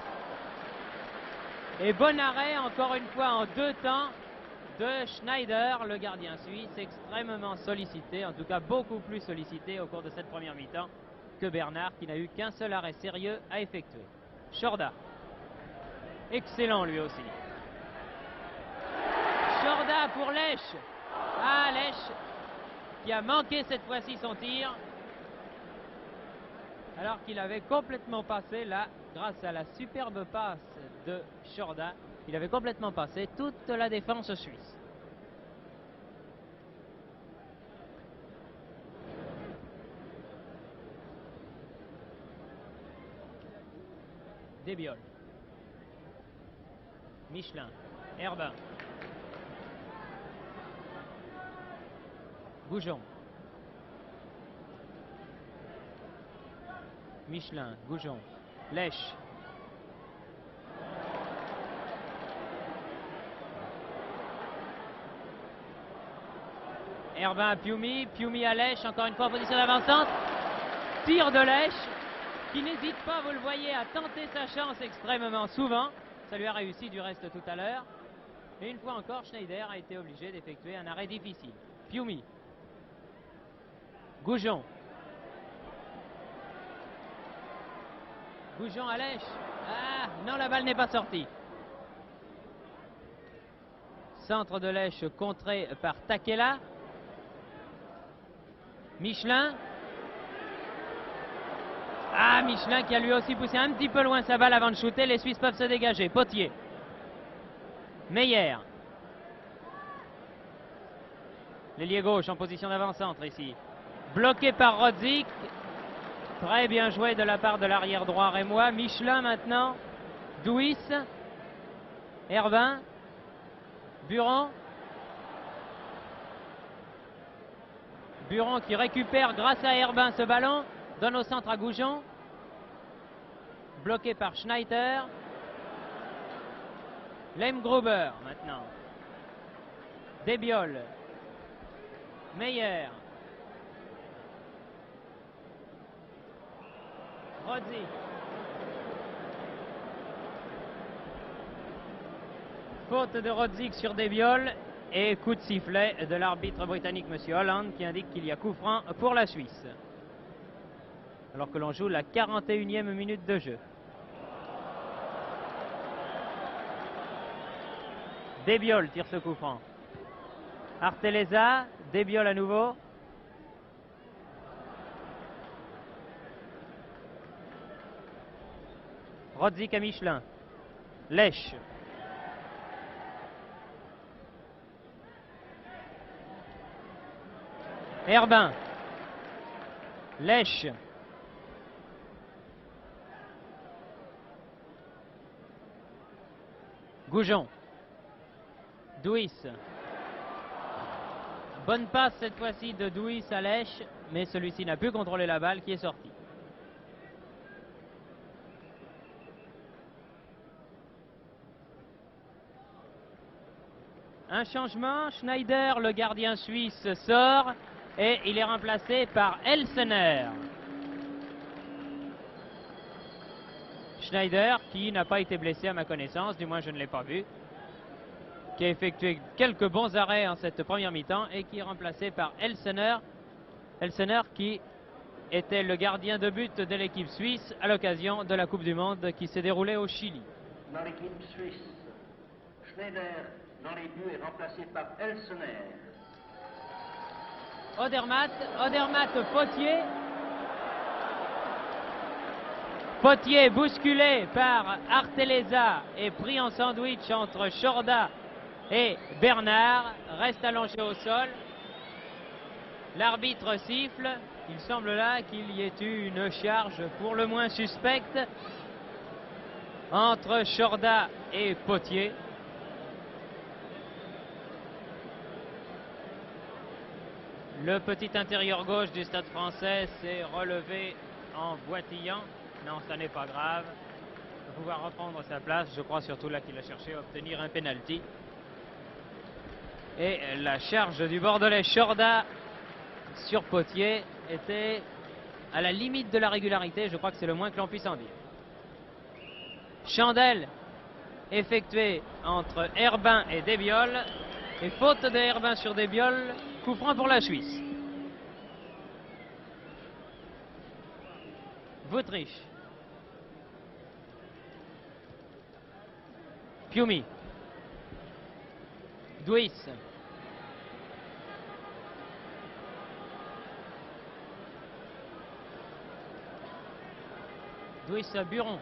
Et bon arrêt, encore une fois en deux temps, de Schneider, le gardien suisse, extrêmement sollicité, en tout cas beaucoup plus sollicité au cours de cette première mi-temps que Bernard, qui n'a eu qu'un seul arrêt sérieux à effectuer. Chorda. Excellent lui aussi. Chorda pour Lèche. Ah, Lèche qui a manqué cette fois-ci son tir alors qu'il avait complètement passé là, grâce à la superbe passe de Chorda, il avait complètement passé toute la défense suisse. Débiol. Michelin. Herbin. Goujon. Michelin, Goujon, Lèche. Herbin à Piumi, Piumi à Lèche, encore une fois en position d'avancante. Tir de Lèche, qui n'hésite pas, vous le voyez, à tenter sa chance extrêmement souvent. Ça lui a réussi du reste tout à l'heure. Et une fois encore, Schneider a été obligé d'effectuer un arrêt difficile. Piumi. Goujon. Goujon à Lèche. Ah, non, la balle n'est pas sortie. Centre de Lèche contré par Takela. Michelin. Ah, Michelin qui a lui aussi poussé un petit peu loin sa balle avant de shooter. Les Suisses peuvent se dégager. Potier. Meyer. L'ailier gauche en position d'avant-centre ici. Bloqué par Rodzik. Très bien joué de la part de l'arrière droit rémois. Michelin maintenant. Douis. Herbin. Buron. Buron qui récupère grâce à Herbin ce ballon. Donne au centre à Goujon. Bloqué par Schneider. Lemgruber maintenant. Debiol. Meyer. Rodzik. Faute de Rodzik sur Debiol et coup de sifflet de l'arbitre britannique M. Holland qui indique qu'il y a coup franc pour la Suisse. Alors que l'on joue la 41e minute de jeu. Debiol tire ce coup franc. Arteleza, Debiol à nouveau. Rodzik à Michelin. Lèche. Herbin. Lèche. Goujon. Douis. Bonne passe cette fois-ci de Douis à Lèche, mais celui-ci n'a pu contrôler la balle qui est sortie. Un changement, Schneider, le gardien suisse, sort et il est remplacé par Elsener. Schneider, qui n'a pas été blessé à ma connaissance, du moins je ne l'ai pas vu, qui a effectué quelques bons arrêts en cette première mi-temps et qui est remplacé par Elsener. Elsener qui était le gardien de but de l'équipe suisse à l'occasion de la Coupe du Monde qui s'est déroulée au Chili. Dans l'équipe suisse, Schneider dans les buts est remplacé par Elsener. Odermatt, Potier. Potier bousculé par Arteleza et pris en sandwich entre Chorda et Bernard, reste allongé au sol. L'arbitre siffle. Il semble là qu'il y ait eu une charge pour le moins suspecte entre Chorda et Potier. Le petit intérieur gauche du Stade français s'est relevé en boitillant. Non, ça n'est pas grave. Il va pouvoir reprendre sa place. Je crois surtout là qu'il a cherché à obtenir un penalty. Et la charge du Bordelais Chorda sur Potier était à la limite de la régularité. Je crois que c'est le moins que l'on puisse en dire. Chandelle effectuée entre Herbin et Debiol. Et faute de Herbin sur Debiol, coup franc pour la Suisse. Wuttrich. Piumi. Douis. Douis à Buron.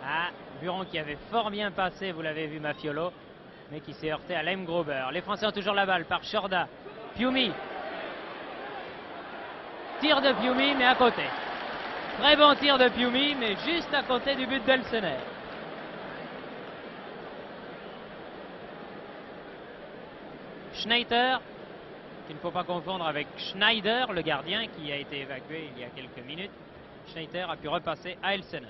Ah, Buron qui avait fort bien passé, vous l'avez vu, Mafiolo, mais qui s'est heurté à Lemgruber. Les Français ont toujours la balle par Chorda. Piumi. Tir de Piumi, mais à côté. Très bon tir de Piumi, mais juste à côté du but d'Elsener. Schneider, qu'il ne faut pas confondre avec Schneider, le gardien qui a été évacué il y a quelques minutes. Schneider a pu repasser à Elsener.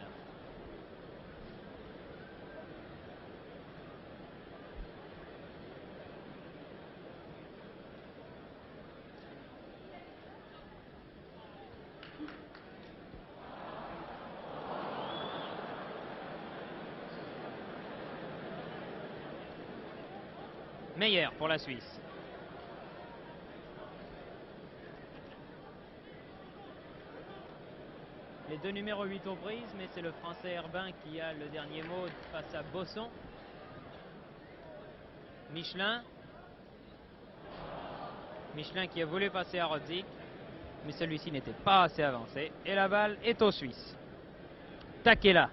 Meyer pour la Suisse. Les deux numéros 8 aux prises, mais c'est le Français Herbin qui a le dernier mot face à Bosson. Michelin. Michelin qui a voulu passer à Rodzik, mais celui-ci n'était pas assez avancé. Et la balle est aux Suisses. Takela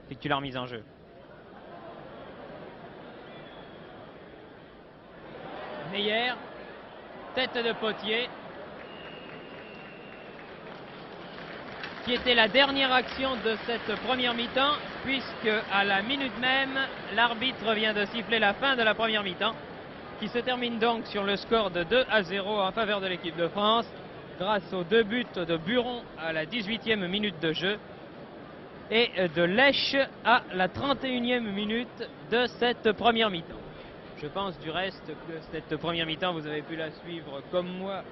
effectue la remise en jeu. Meyer, tête de Potier, qui était la dernière action de cette première mi-temps, puisque à la minute même, l'arbitre vient de siffler la fin de la première mi-temps, qui se termine donc sur le score de 2-0 en faveur de l'équipe de France, grâce aux deux buts de Buron à la 18e minute de jeu et de Lèche à la 31e minute de cette première mi-temps. Je pense du reste que cette première mi-temps, vous avez pu la suivre comme moi,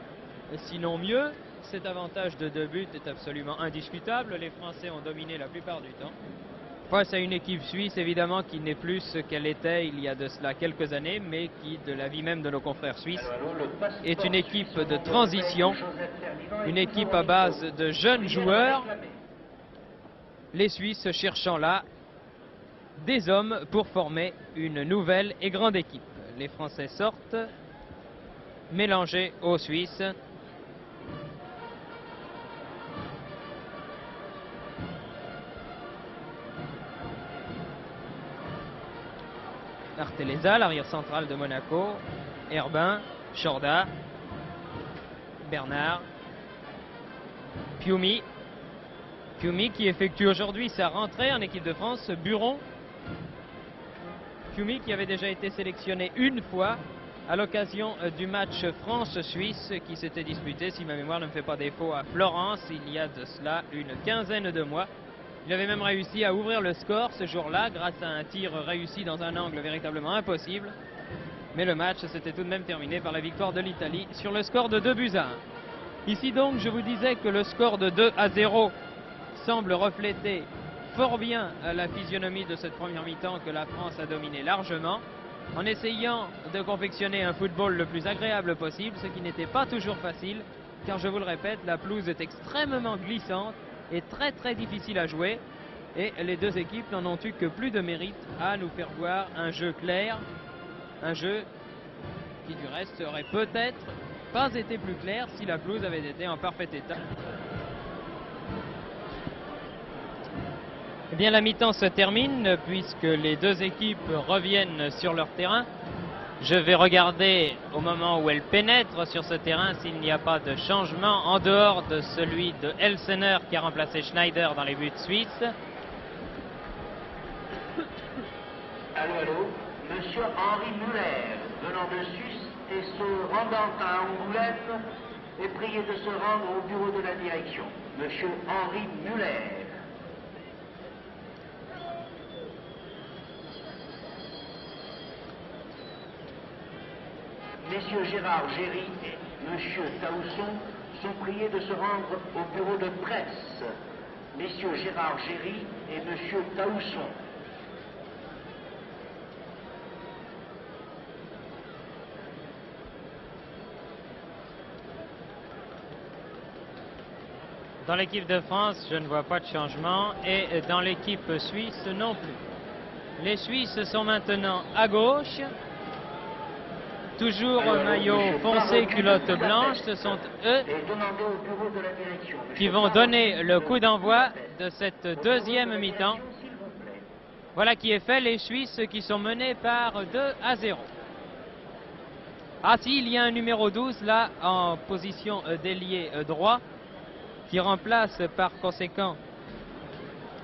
sinon mieux. Cet avantage de 2 buts est absolument indiscutable. Les Français ont dominé la plupart du temps. Face à une équipe suisse, évidemment, qui n'est plus ce qu'elle était il y a de cela quelques années, mais qui, de l'avis même de nos confrères suisses, est une équipe de transition, une équipe à base de jeunes joueurs, les Suisses cherchant là des hommes pour former une nouvelle et grande équipe. Les Français sortent, mélangés aux Suisses. Arteleza, l'arrière central de Monaco, Herbin, Chorda, Bernard, Piumi. Piumi qui effectue aujourd'hui sa rentrée en équipe de France, Buron. Piumi qui avait déjà été sélectionné une fois à l'occasion du match France-Suisse qui s'était disputé, si ma mémoire ne me fait pas défaut, à Florence il y a de cela une quinzaine de mois. Il avait même réussi à ouvrir le score ce jour-là grâce à un tir réussi dans un angle véritablement impossible. Mais le match s'était tout de même terminé par la victoire de l'Italie sur le score de 2-1. Ici donc, je vous disais que le score de 2-0 semble refléter fort bien la physionomie de cette première mi-temps que la France a dominé largement, en essayant de confectionner un football le plus agréable possible, ce qui n'était pas toujours facile, car je vous le répète, la pelouse est extrêmement glissante et très très difficile à jouer, et les deux équipes n'en ont eu que plus de mérite à nous faire voir un jeu clair, un jeu qui du reste aurait peut-être pas été plus clair si la pelouse avait été en parfait état. Eh bien, la mi-temps se termine puisque les deux équipes reviennent sur leur terrain. Je vais regarder au moment où elles pénètrent sur ce terrain s'il n'y a pas de changement en dehors de celui de Elsener qui a remplacé Schneider dans les buts suisses. Allô, Monsieur Henri Muller, venant de Suisse et se rendant à Angoulême, est prié de se rendre au bureau de la direction. Monsieur Henri Muller. Messieurs Gérard Géry et Monsieur Taousson sont priés de se rendre au bureau de presse. Messieurs Gérard Géry et Monsieur Taousson. Dans l'équipe de France, je ne vois pas de changement et dans l'équipe suisse non plus. Les Suisses sont maintenant à gauche. Toujours maillot foncé, culotte blanche, ce sont eux qui vont donner le coup d'envoi de cette deuxième mi-temps. Voilà qui est fait, les Suisses qui sont menés par 2-0. Ah si, il y a un numéro 12 là en position d'ailier droit qui remplace par conséquent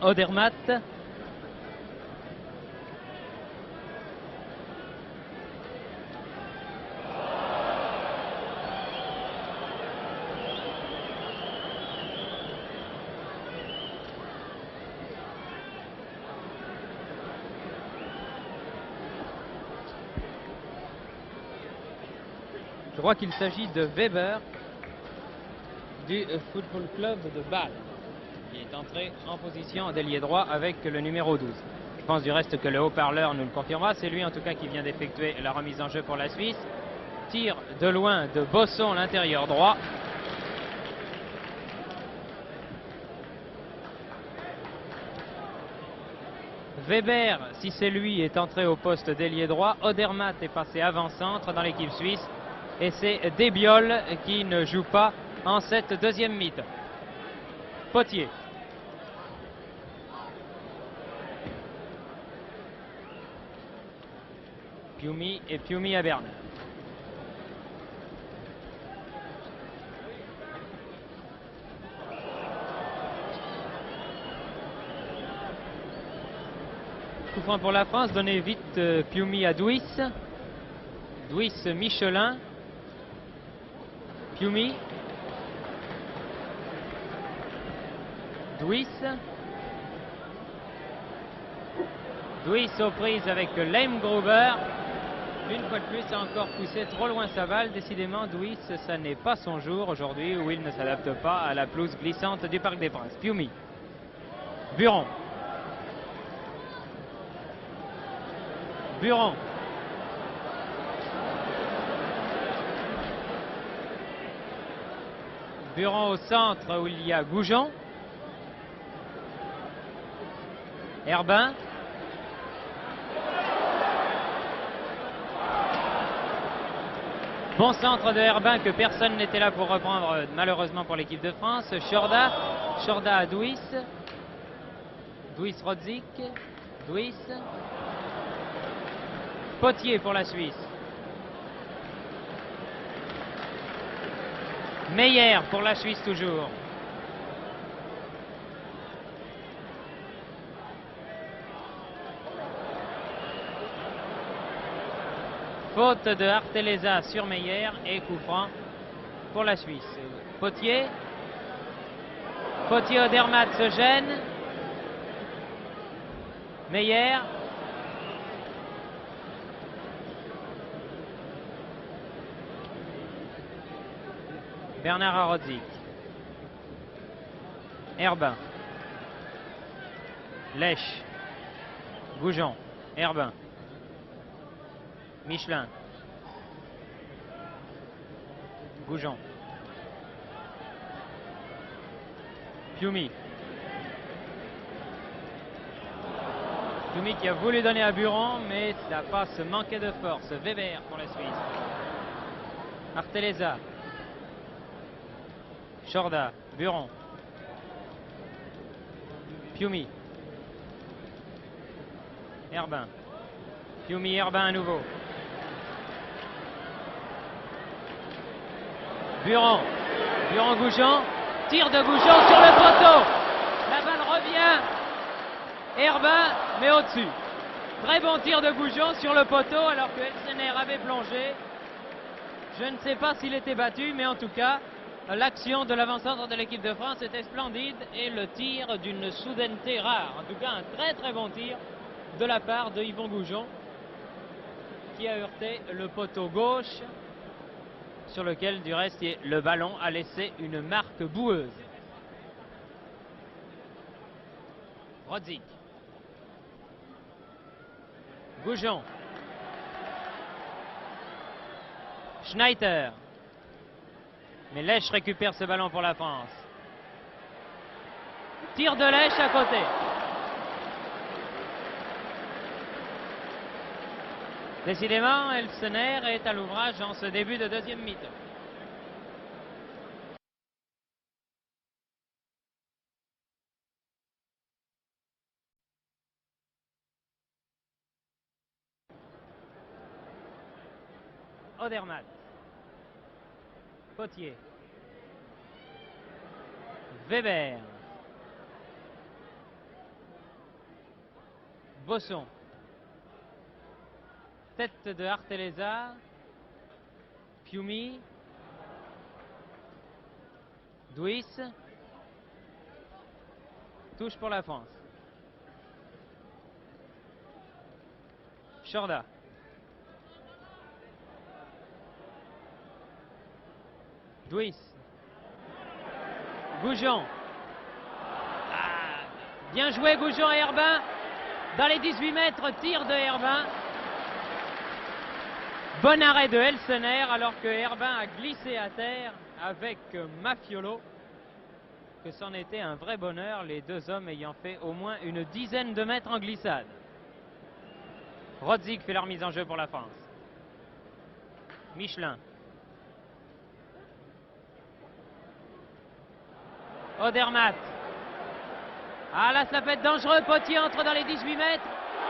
Odermatt. Je crois qu'il s'agit de Weber du Football Club de Bâle, qui est entré en position d'ailier droit avec le numéro 12. pense du reste que le haut-parleur nous le confirmera. C'est lui en tout cas qui vient d'effectuer la remise en jeu pour la Suisse. Tir de loin de Bosson, l'intérieur droit. Weber, si c'est lui, est entré au poste d'ailier droit. Odermatt est passé avant-centre dans l'équipe suisse. Et c'est Desbiol qui ne joue pas en cette deuxième mi-temps. Potier. Piumi et Piumi à Berne. Coup franc pour la France, donnez vite Piumi à Douis. Douis Michelin. Piumi. Douis. Douis aux prises avec Leimgruber. Une fois de plus, a encore poussé trop loin sa balle. Décidément, Douis, ça n'est pas son jour aujourd'hui où il ne s'adapte pas à la pelouse glissante du Parc des Princes. Piumi. Buron. Buron. Buron au centre où il y a Goujon. Herbin. Bon centre de Herbin que personne n'était là pour reprendre malheureusement pour l'équipe de France. Chorda. Chorda à Douis. Douis Rodzik. Douis. Potier pour la Suisse. Meyer pour la Suisse toujours. Faute de Arteleza sur Meyer et coup franc pour la Suisse. Potier. Potier Odermatt se gêne. Meyer. Bernard Arodzik. Herbin. Lèche. Goujon. Herbin. Michelin. Goujon. Piumi. Piumi qui a voulu donner à Buron, mais la passe manquait de force. Weber pour la Suisse. Arteleza. Chorda. Buron. Piumi. Herbin. Piumi, Herbin à nouveau. Buron. Buron Goujon. Tir de Goujon sur le poteau. La balle revient. Herbin, mais au-dessus. Très bon tir de Goujon sur le poteau alors que Elsener avait plongé. Je ne sais pas s'il était battu, mais en tout cas, l'action de l'avant-centre de l'équipe de France était splendide et le tir d'une soudaineté rare. En tout cas, un très très bon tir de la part de Yvon Goujon qui a heurté le poteau gauche sur lequel du reste le ballon a laissé une marque boueuse. Rodzik. Goujon. Schneider. Mais Lèche récupère ce ballon pour la France. Tir de Lèche à côté. Décidément, Elsener est à l'ouvrage en ce début de deuxième mi-temps. Odermatt. Potier. Weber. Bosson. Tête de Arteleza. Piumi. Douis. Touche pour la France. Chorda. Douis. Goujon. Ah, bien joué Goujon et Herbin Dans les 18 mètres, tir de Herbin. Bon arrêt de Elsener alors que Herbin a glissé à terre avec Mafiolo. Que c'en était un vrai bonheur, les deux hommes ayant fait au moins une dizaine de mètres en glissade. Rodzik fait leur mise en jeu pour la France. Michelin. Odermatt. Ah là, ça peut être dangereux. Potier entre dans les 18 mètres.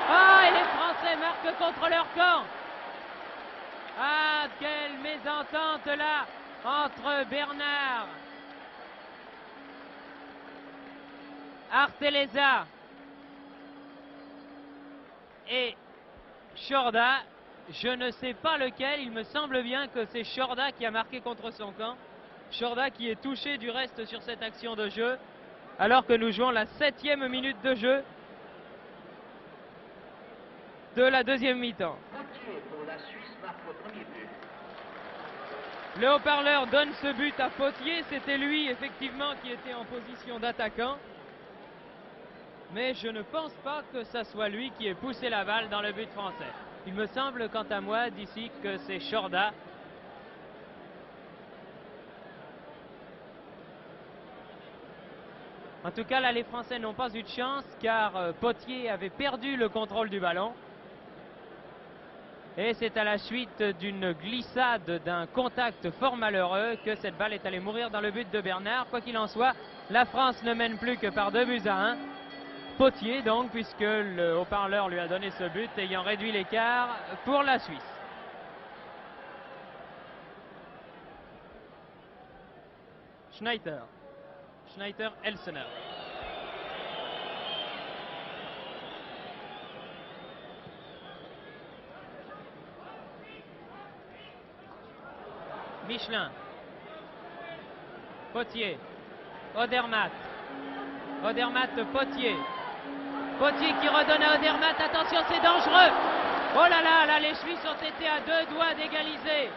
Ah, et les Français marquent contre leur camp. Ah, quelle mésentente là entre Bernard, Arteleza et Shorda. Je ne sais pas lequel, il me semble bien que c'est Shorda qui a marqué contre son camp. Shorda qui est touché du reste sur cette action de jeu, alors que nous jouons la 7e minute de jeu de la deuxième mi-temps. Le haut-parleur donne ce but à Potier, c'était lui effectivement qui était en position d'attaquant. Mais je ne pense pas que ça soit lui qui ait poussé la balle dans le but français. Il me semble quant à moi d'ici que c'est Shorda. En tout cas là les Français n'ont pas eu de chance car Potier avait perdu le contrôle du ballon. Et c'est à la suite d'une glissade, d'un contact fort malheureux que cette balle est allée mourir dans le but de Bernard. Quoi qu'il en soit, la France ne mène plus que par 2-1. Potier donc, puisque le haut-parleur lui a donné ce but, ayant réduit l'écart pour la Suisse. Schneider. Schneider-Elsener. Michelin. Potier. Odermatt. Odermatt, Potier. Potier qui redonne à Odermatt. Attention, c'est dangereux. Oh là là, là, les Suisses ont été à 2 doigts d'égaliser.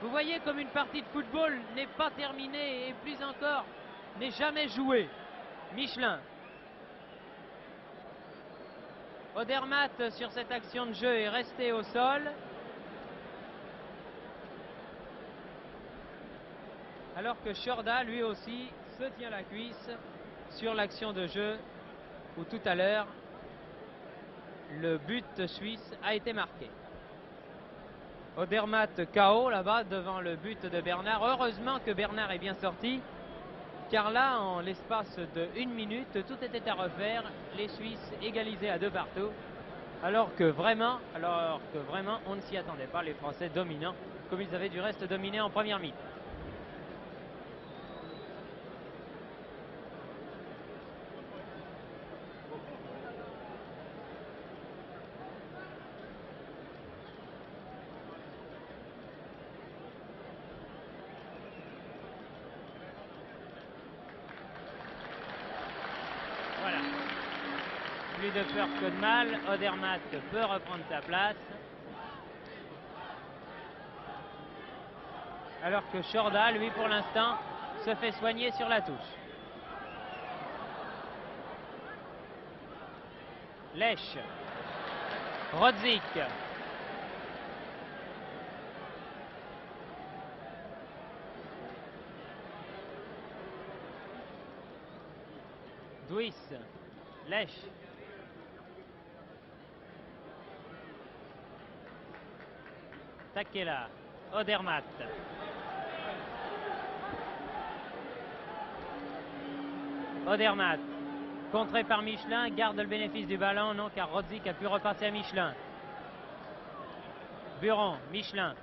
Vous voyez comme une partie de football n'est pas terminée et plus encore, n'est jamais jouée. Michelin. Odermatt sur cette action de jeu est resté au sol. Alors que Shorda, lui aussi, se tient la cuisse sur l'action de jeu où tout à l'heure, le but suisse a été marqué. Odermatt KO là-bas devant le but de Bernard. Heureusement que Bernard est bien sorti, car là, en l'espace de 1 minute, tout était à refaire. Les Suisses égalisés à 2 partout, alors que vraiment, on ne s'y attendait pas. Les Français dominants, comme ils avaient du reste dominé en première mi-temps. Plus de peur que de mal, Odermatt peut reprendre sa place. Alors que Shorda, lui pour l'instant, se fait soigner sur la touche. Lèche. Rodzik. Duis. Lèche. Takela, Odermatt. Odermatt, contré par Michelin, garde le bénéfice du ballon, non car Rodzik a pu repasser à Michelin. Buron, Michelin.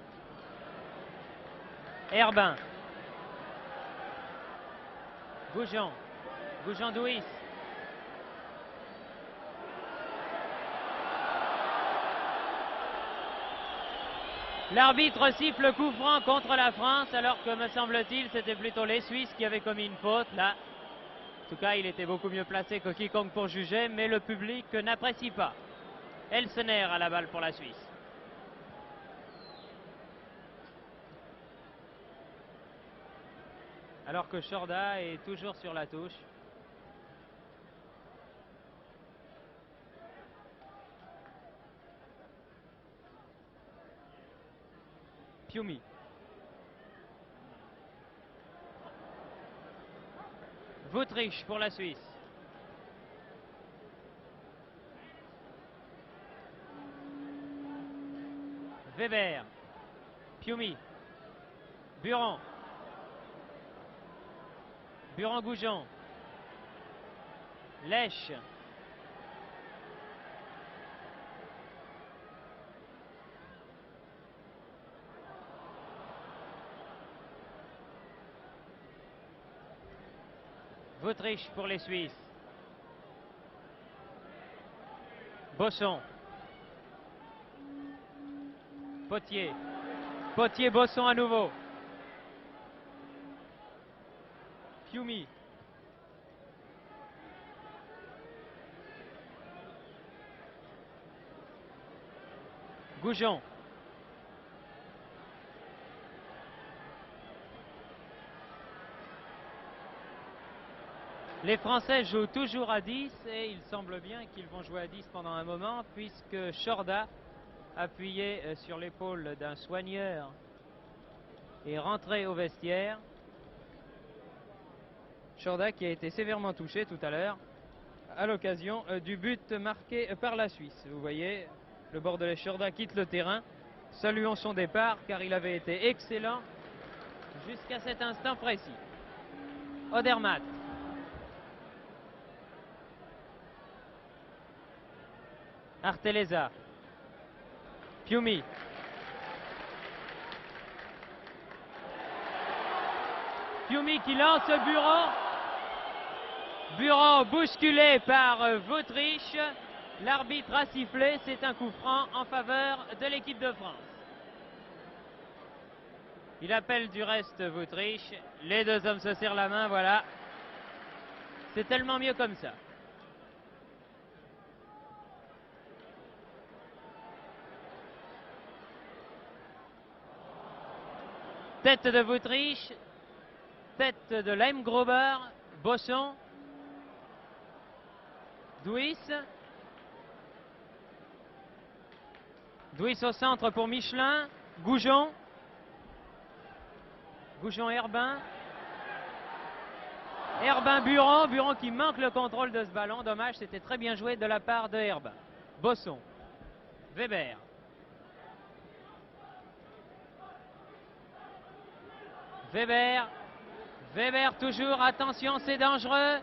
Herbin. Goujon. Goujon-Douis. L'arbitre siffle coup franc contre la France, alors que, me semble-t-il, c'était plutôt les Suisses qui avaient commis une faute. Là, en tout cas, il était beaucoup mieux placé que quiconque pour juger, mais le public n'apprécie pas. Elsener à la balle pour la Suisse. Alors que Shorda est toujours sur la touche. Fiumy. Wuthrich pour la Suisse. Weber. Fiumy. Buron. Buron-Goujon. Lèche. Wuthrich pour les Suisses. Bosson. Potier. Potier-Bosson à nouveau. Fiumy. Goujon. Les Français jouent toujours à 10 et il semble bien qu'ils vont jouer à 10 pendant un moment puisque Chorda, appuyé sur l'épaule d'un soigneur, est rentré au vestiaire. Chorda qui a été sévèrement touché tout à l'heure à l'occasion du but marqué par la Suisse. Vous voyez, le Bordelais Chorda quitte le terrain. Saluons son départ car il avait été excellent jusqu'à cet instant précis. Odermatt. Arteleza. Fiumy. Fiumy qui lance Buron. Buron bousculé par Wuthrich. L'arbitre a sifflé. C'est un coup franc en faveur de l'équipe de France. Il appelle du reste Wuthrich. Les deux hommes se serrent la main, voilà. C'est tellement mieux comme ça. Tête de Wuthrich, tête de Lemgruber, Bosson, Duys. Duys au centre pour Michelin, Goujon. Goujon-Herbin. Herbin-Buron, Buron qui manque le contrôle de ce ballon. Dommage, c'était très bien joué de la part de Herbin. Bosson. Weber. Weber. Weber toujours, attention, c'est dangereux.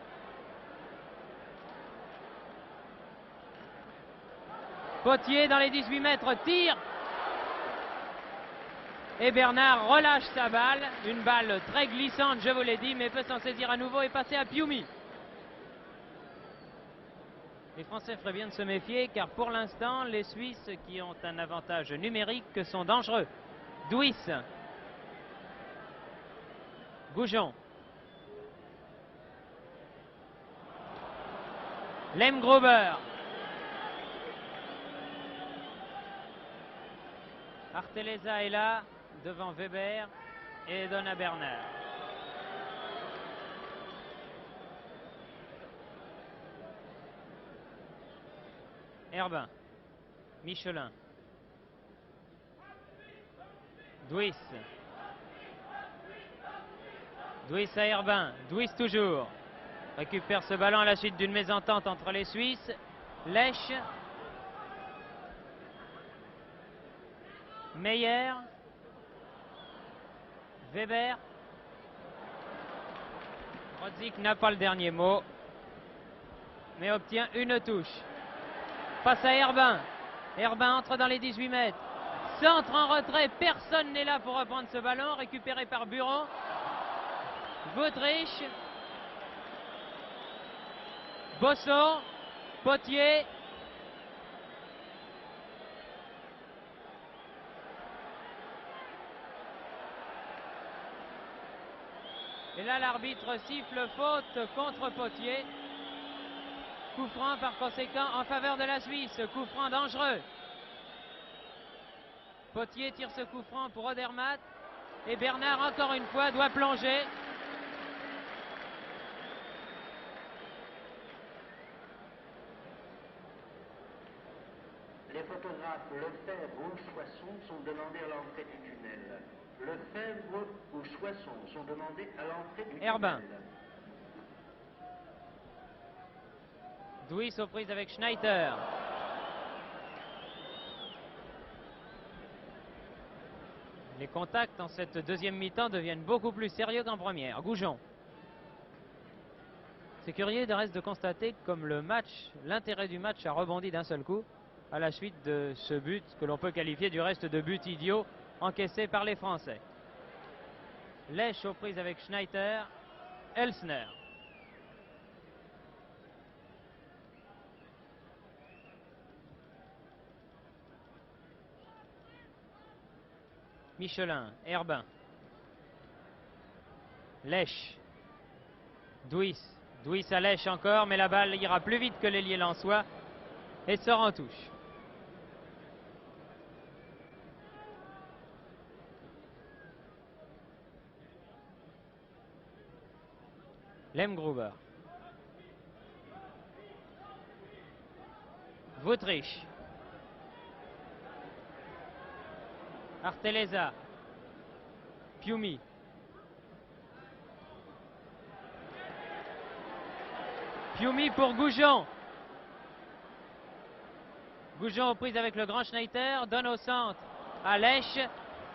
Potier dans les 18 mètres, tire. Et Bernard relâche sa balle. Une balle très glissante, je vous l'ai dit, mais peut s'en saisir à nouveau et passer à Fiumy. Les Français feraient bien de se méfier, car pour l'instant, les Suisses, qui ont un avantage numérique, sont dangereux. Duys. Goujon. Lemgruber. Arteleza est là, devant Weber, et donne à Bernard. Herbin. Michelin. Duys. Duys à Herbin. Duys toujours. Récupère ce ballon à la suite d'une mésentente entre les Suisses. Lèche. Meyer. Weber. Rodzik n'a pas le dernier mot, mais obtient une touche. Passe à Herbin. Herbin entre dans les 18 mètres. Centre en retrait. Personne n'est là pour reprendre ce ballon. Récupéré par Buron. Wuthrich. Bosson. Potier. Et là, l'arbitre siffle faute contre Potier. Coup franc par conséquent en faveur de la Suisse. Coup franc dangereux. Potier tire ce coup franc pour Odermatt. Et Bernard, encore une fois, doit plonger. Les photographes Lefebvre ou Choisson sont demandés à l'entrée du tunnel. Lefebvre ou Choisson sont demandés à l'entrée du Herbin. tunnel. Douis aux prises avec Schneider. Les contacts en cette deuxième mi-temps deviennent beaucoup plus sérieux qu'en première. Goujon. C'est curieux de reste de constater comme l'intérêt du match a rebondi d'un seul coup à la suite de ce but que l'on peut qualifier du reste de but idiot encaissé par les Français. Lèche aux prises avec Schneider. Elsner. Michelin, Herbin. Lèche. Douis. Douis à Lèche encore, mais la balle ira plus vite que l'ailier lensois et sort en touche. Lemgruber. Wuttrich. Arteleza. Piumi. Piumi pour Goujon. Goujon aux prises avec le grand Schneider, donne au centre à Lèche,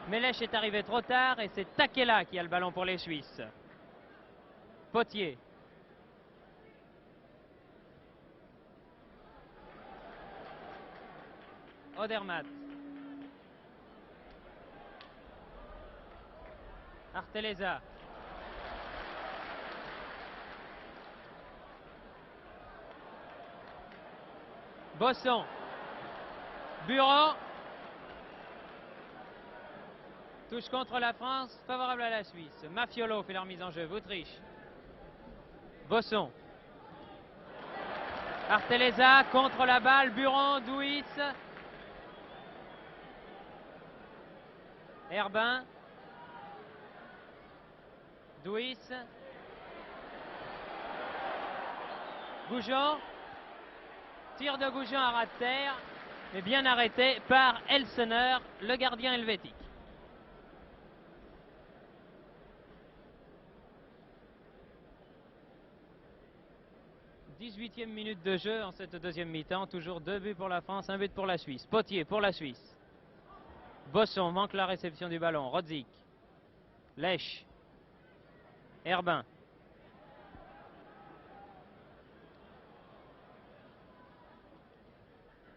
mais Lèche est arrivé trop tard et c'est Takela qui a le ballon pour les Suisses. Potier. Odermatt. Arteleza. Bosson. Buron. Touche contre la France, favorable à la Suisse. Mafiolo fait leur mise en jeu. Wuttrich. Bosson. Arteleza contre la balle. Buron, Douis. Herbin. Douis. Goujon. Tir de Goujon à ras de terre, mais bien arrêté par Elsner, le gardien helvétique. 18e minute de jeu en cette deuxième mi-temps. Toujours 2 buts pour la France, 1 but pour la Suisse. Potier pour la Suisse. Bosson manque la réception du ballon. Rodzik. Lèche. Herbin.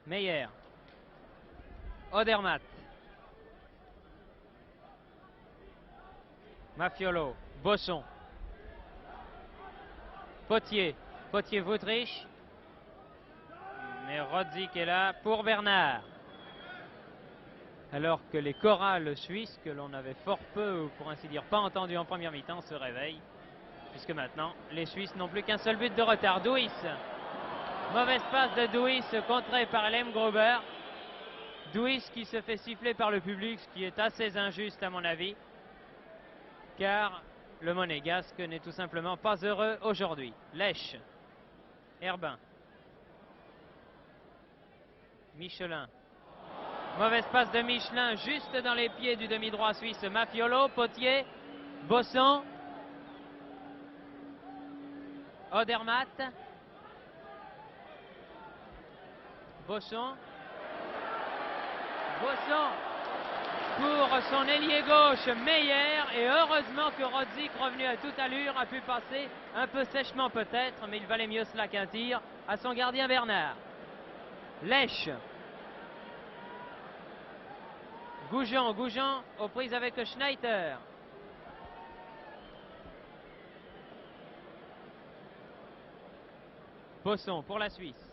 Meyer. Odermatt. Mafiolo. Bosson. Potier. Potier Wuttrich. Mais Rodzik est là pour Bernard. Alors que les chorales suisses, que l'on avait fort peu, ou pour ainsi dire pas entendu en première mi-temps, se réveillent. Puisque maintenant, les Suisses n'ont plus qu'un seul but de retard. Douis. Mauvaise passe de Douis, contré par Lemgruber. Douis qui se fait siffler par le public, ce qui est assez injuste à mon avis. Car le Monégasque n'est tout simplement pas heureux aujourd'hui. Lèche. Herbin. Michelin. Mauvaise passe de Michelin juste dans les pieds du demi-droit suisse. Mafiolo, Potier, Bosson. Odermatt. Bosson. Bosson pour son ailier gauche Meyer, et heureusement que Rodzik, revenu à toute allure, a pu passer un peu sèchement peut-être, mais il valait mieux cela qu'un tir à son gardien Bernard. Lèche. Goujon. Goujon aux prises avec Schneider. Bosson pour la Suisse.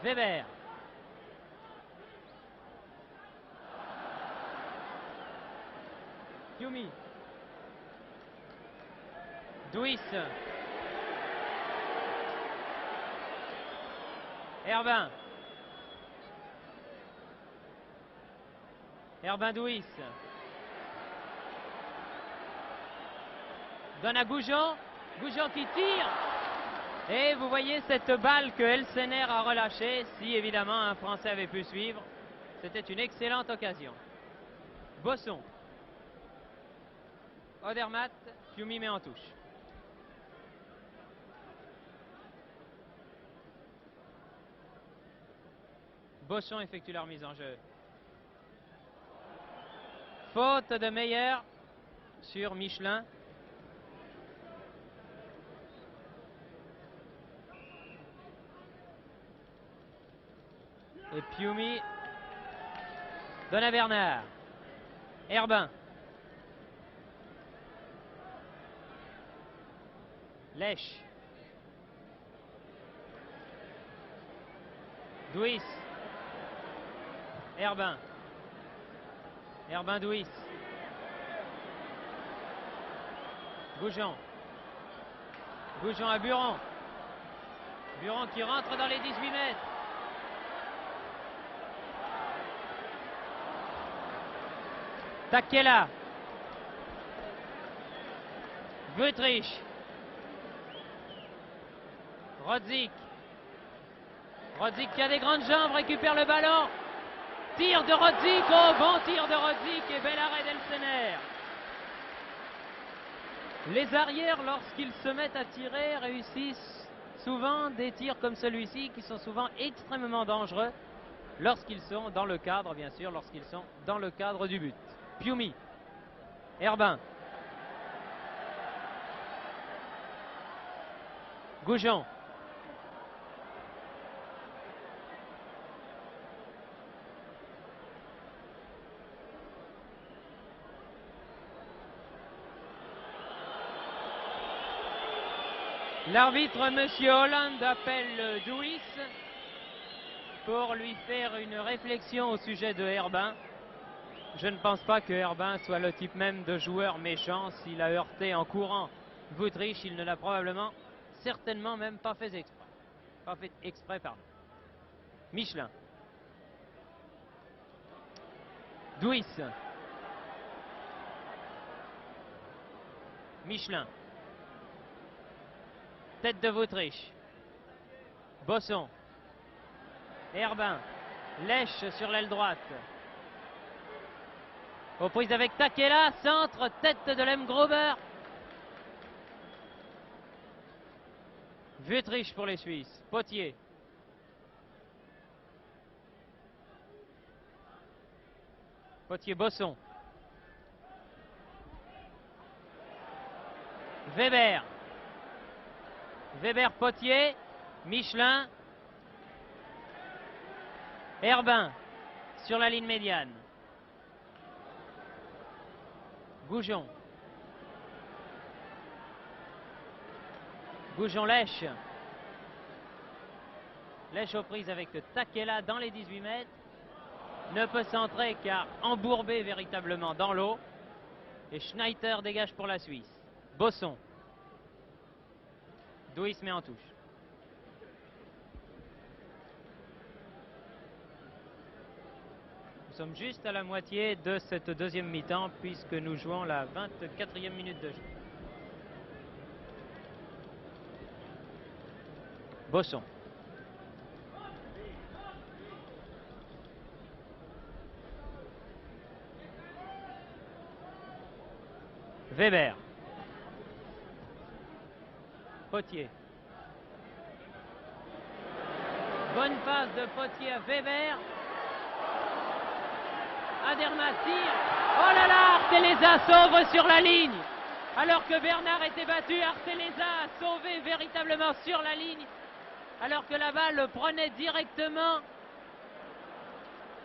Weber. Piumi. Douis. Herbin. Herbin Douis. Donne à Goujon. Goujon qui tire. Et vous voyez cette balle que Elsener a relâchée. Si évidemment un Français avait pu suivre, c'était une excellente occasion. Bosson. Odermatt, Fiumy met en touche. Bosson effectue la remise en jeu. Faute de Meyer sur Michelin. Et Fiumy donne à Bernard. Herbin. Lèche. Douis. Herbin. Herbin Douis. Goujon. Goujon à Buron. Buron qui rentre dans les 18 mètres. Takela. Wüttrich. Rodzik. Rodzik qui a des grandes jambes, récupère le ballon. Tir de Rodzik, oh bon tir de Rodzik et bel arrêt d'Elsener. Les arrières, lorsqu'ils se mettent à tirer, réussissent souvent des tirs comme celui-ci qui sont souvent extrêmement dangereux lorsqu'ils sont dans le cadre, bien sûr, lorsqu'ils sont dans le cadre du but. Fiumy. Herbin. Goujon. L'arbitre, Monsieur Hollande, appelle Douis pour lui faire une réflexion au sujet de Herbin. Je ne pense pas que Herbin soit le type même de joueur méchant. S'il a heurté en courant Wüttrich, il ne l'a probablement, certainement même pas fait exprès. Pas fait exprès, pardon. Michelin. Douis. Michelin. Tête de Wüttrich. Bosson. Herbin. Lèche sur l'aile droite. Aux prises avec Takela. Centre. Tête de Lemgruber. Wüttrich pour les Suisses. Potier. Potier-Bosson. Weber. Weber-Potier. Michelin. Herbin sur la ligne médiane. Goujon. Goujon-Lèche. Lèche aux prises avec Takela dans les 18 mètres. Ne peut centrer car embourbé véritablement dans l'eau. Et Schneider dégage pour la Suisse. Bosson. Douis met en touche. Nous sommes juste à la moitié de cette deuxième mi-temps puisque nous jouons la 24e minute de jeu. Bosson. Weber. Potier. Bonne passe de Potier à Weber. Odermatt tire. Oh là là, Arteleza sauve sur la ligne. Alors que Bernard était battu, Arteleza a sauvé véritablement sur la ligne. Alors que la balle prenait directement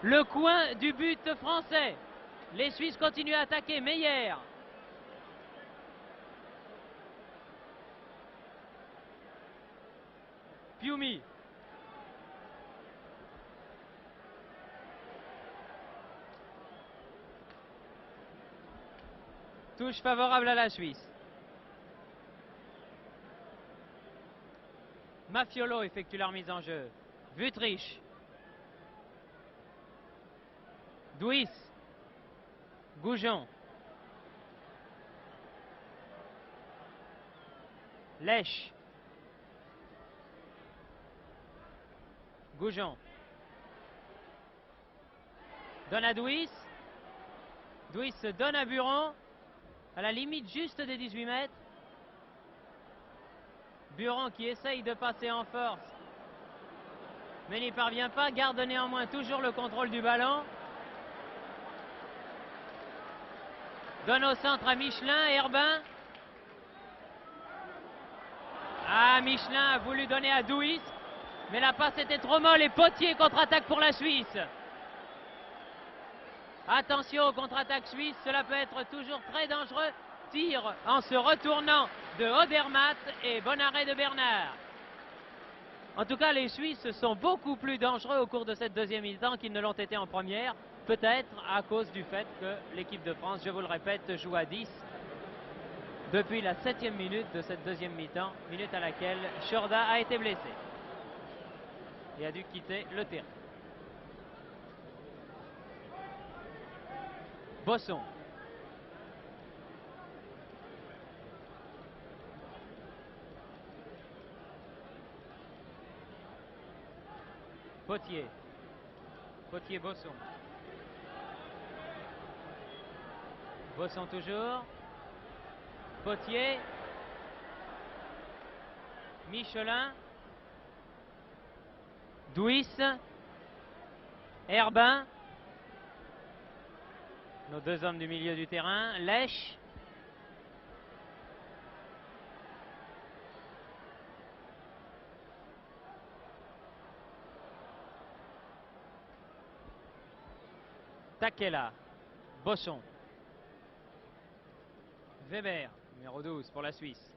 le coin du but français. Les Suisses continuent à attaquer. Meyer. Fiumy. Touche favorable à la Suisse. Mafiolo effectue la remise en jeu. Wüttrich. Douis. Goujon. Lèche. Goujon. Donne à Douis. Douis donne à Buron. À la limite juste des 18 mètres. Buron qui essaye de passer en force. Mais n'y parvient pas. Garde néanmoins toujours le contrôle du ballon. Donne au centre à Michelin. Herbin. Ah, Michelin a voulu donner à Douis. Mais la passe était trop molle et Potier contre-attaque pour la Suisse. Attention aux contre-attaques suisses, cela peut être toujours très dangereux. Tire en se retournant de Odermatt et bon arrêt de Bernard. En tout cas, les Suisses sont beaucoup plus dangereux au cours de cette deuxième mi-temps qu'ils ne l'ont été en première. Peut-être à cause du fait que l'équipe de France, je vous le répète, joue à 10 depuis la 7e minute de cette deuxième mi-temps, minute à laquelle Chorda a été blessé et a dû quitter le terrain. Bosson. Potier. Potier-Bosson. Bosson toujours. Potier. Michelin. Douis. Herbin. Nos deux hommes du milieu du terrain. Lèche. Takela. Bosson. Weber, numéro 12 pour la Suisse.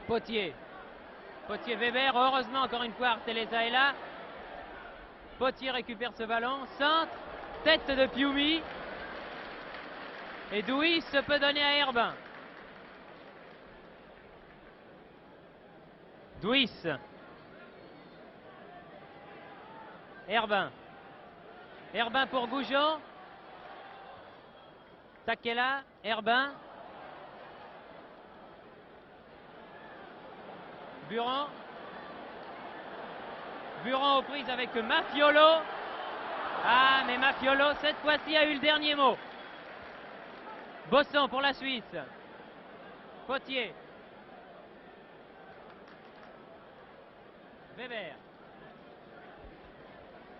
Potier. Potier-Weber, heureusement encore une fois Arteleza est là. Potier récupère ce ballon, centre, tête de Pioumi. Et Douis peut donner à Herbin. Douis. Herbin. Herbin pour Goujon. Takela, Herbin. Buron. Buron aux prises avec Mafiolo. Ah, mais Mafiolo, cette fois-ci, a eu le dernier mot. Bosson pour la Suisse. Potier. Weber.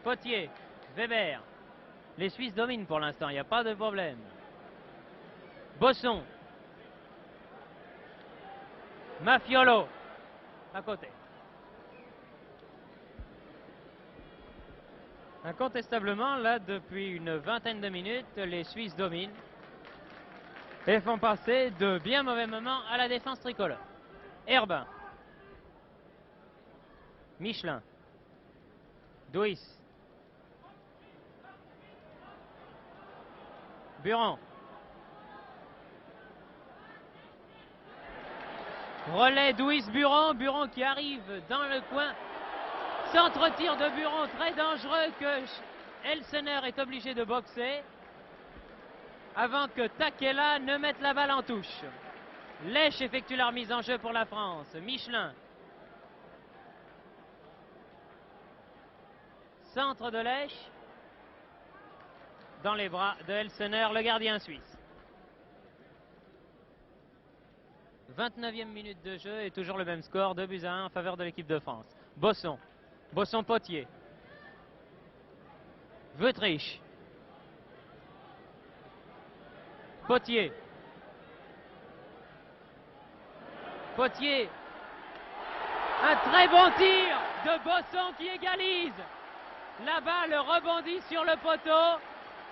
Potier. Weber. Les Suisses dominent pour l'instant, il n'y a pas de problème. Bosson. Mafiolo. À côté. Incontestablement, là, depuis une vingtaine de minutes, les Suisses dominent et font passer de bien mauvais moments à la défense tricolore. Herbin. Michelin. Douis. Buron. Relais Douis-Buron. Buron qui arrive dans le coin. Centre-tir de Buron très dangereux que Elsener est obligé de boxer avant que Takela ne mette la balle en touche. Lèche effectue la remise en jeu pour la France. Michelin. Centre de Lèche. Dans les bras de Elsener, le gardien suisse. 29e minute de jeu et toujours le même score, 2-1 en faveur de l'équipe de France. Bosson. Bosson-Potier. Wüttrich. Potier. Potier. Un très bon tir de Bosson qui égalise. La balle rebondit sur le poteau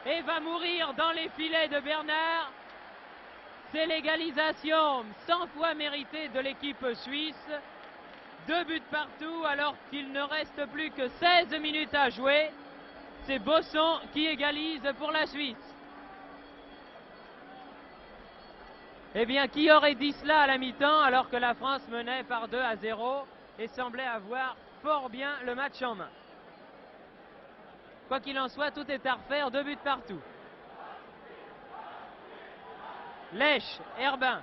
et va mourir dans les filets de Bernard. C'est l'égalisation 100 fois méritée de l'équipe suisse. 2 buts partout alors qu'il ne reste plus que 16 minutes à jouer. C'est Bosson qui égalise pour la Suisse. Eh bien, qui aurait dit cela à la mi-temps alors que la France menait par 2-0 et semblait avoir fort bien le match en main. Quoi qu'il en soit, tout est à refaire, 2 buts partout. Lèche, Herbin.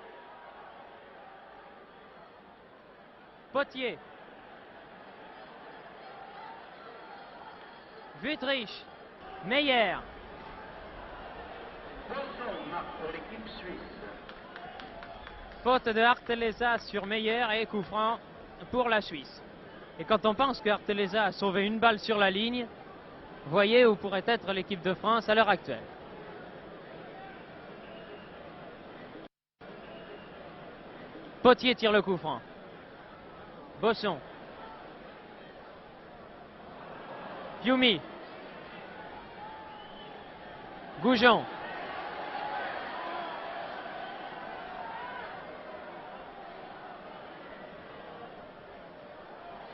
Potier. Wüthrich. Meyer. Bosson marque pour l'équipe suisse. Faute de Arteleza sur Meyer et coup franc pour la Suisse. Et quand on pense que Arteleza a sauvé une balle sur la ligne, voyez où pourrait être l'équipe de France à l'heure actuelle. Potier tire le coup franc. Bosson. Fiumi. Goujon.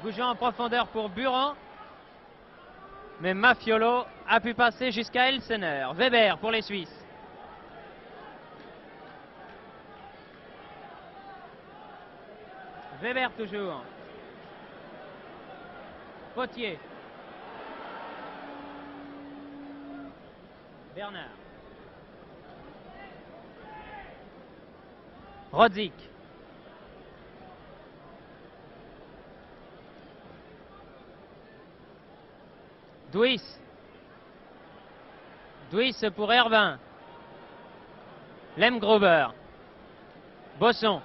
Goujon en profondeur pour Buron. Mais Mafiolo a pu passer jusqu'à Elsener. Weber pour les Suisses. Weber toujours. Potier. Bernard. Rodzik. Duis. Duis pour Herbin. Lemgruber. Bosson.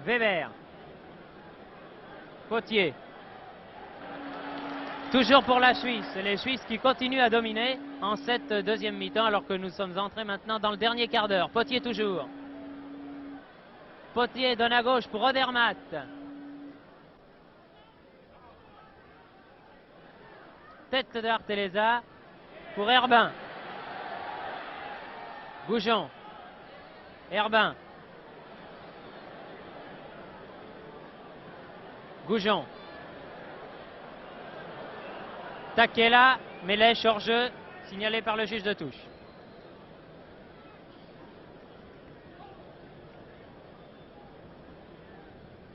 Weber. Potier. Toujours pour la Suisse. Les Suisses qui continuent à dominer en cette deuxième mi-temps alors que nous sommes entrés maintenant dans le dernier quart d'heure. Potier toujours. Potier donne à gauche pour Odermatt. Tête de Arteleza pour Herbin. Goujon. Herbin. Goujon. Takela, mais lèche hors jeu, signalé par le juge de touche.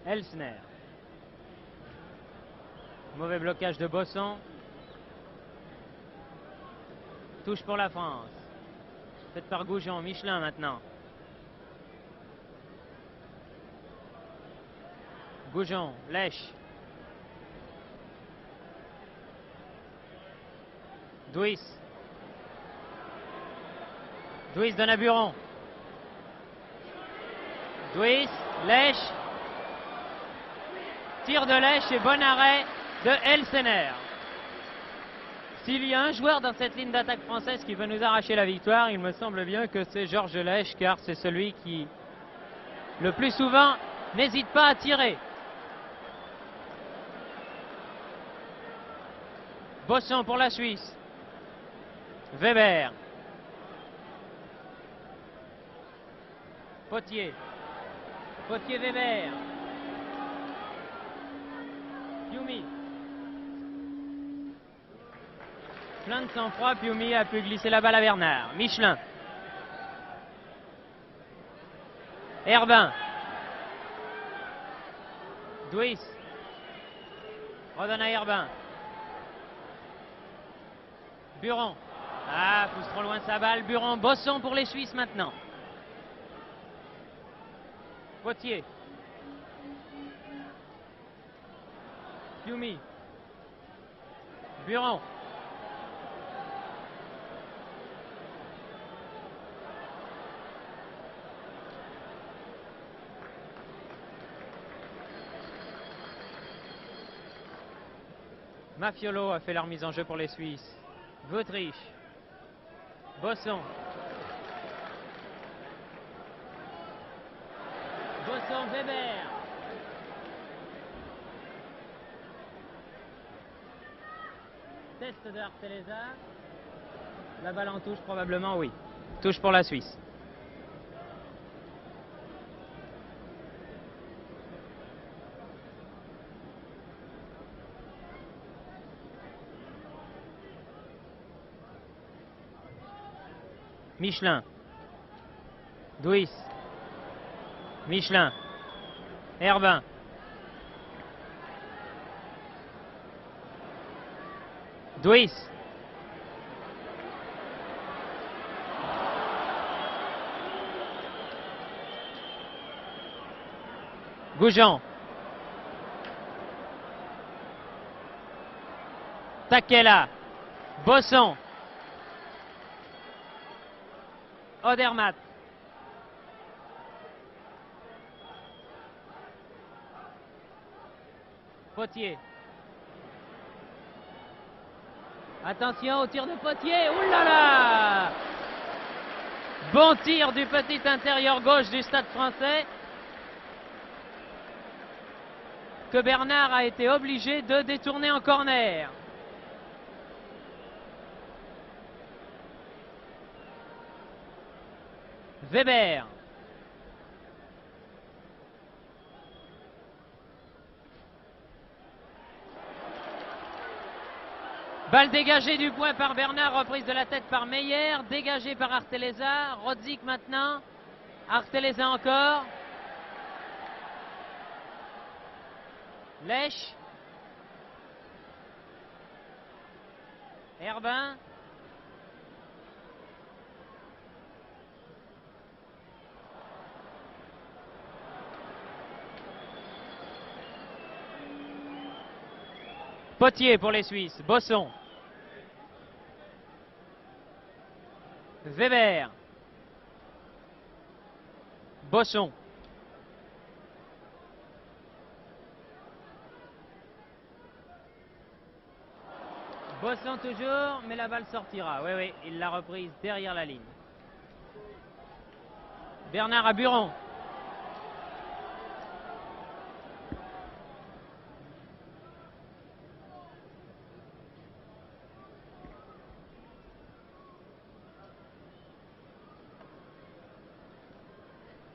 Elsner. Mauvais blocage de Bosson. Touche pour la France. Faite par Goujon. Michelin maintenant. Goujon, lèche. Duis. Duis donne à Buron. Duis, lèche. Tir de lèche et bon arrêt de Elsener. S'il y a un joueur dans cette ligne d'attaque française qui veut nous arracher la victoire, il me semble bien que c'est Georges Lèche, car c'est celui qui, le plus souvent, n'hésite pas à tirer. Bosson pour la Suisse. Weber. Potier. Potier Weber. Fiumi. Plein de sang-froid, Fiumi a pu glisser la balle à Bernard. Michelin. Herbin. Duis. Redonne à Herbin. Buron. Ah, pousse trop loin sa balle. Buron. Bosson pour les Suisses maintenant. Potier. Fiumi. Buron. Mafiolo a fait la remise en jeu pour les Suisses. Wüthrich. Bosson. Bosson, Weber. Test de Arteleza. La balle en touche probablement, oui. Touche pour la Suisse. Michelin. Duis. Michelin. Herbin. Duis. Goujon. Takela. Bosson. Odermatt. Potier. Attention au tir de Potier. Ouh là là! Bon tir du petit intérieur gauche du Stade Français, que Bernard a été obligé de détourner en corner. Weber. Balle dégagée du point par Bernard, reprise de la tête par Meyer, dégagée par Arteleza. Rodzik maintenant. Arteleza encore. Lèche. Herbin. Potier pour les Suisses. Bosson. Weber. Bosson. Bosson toujours, mais la balle sortira. Oui, oui, il l'a reprise derrière la ligne. Bernard à Buron.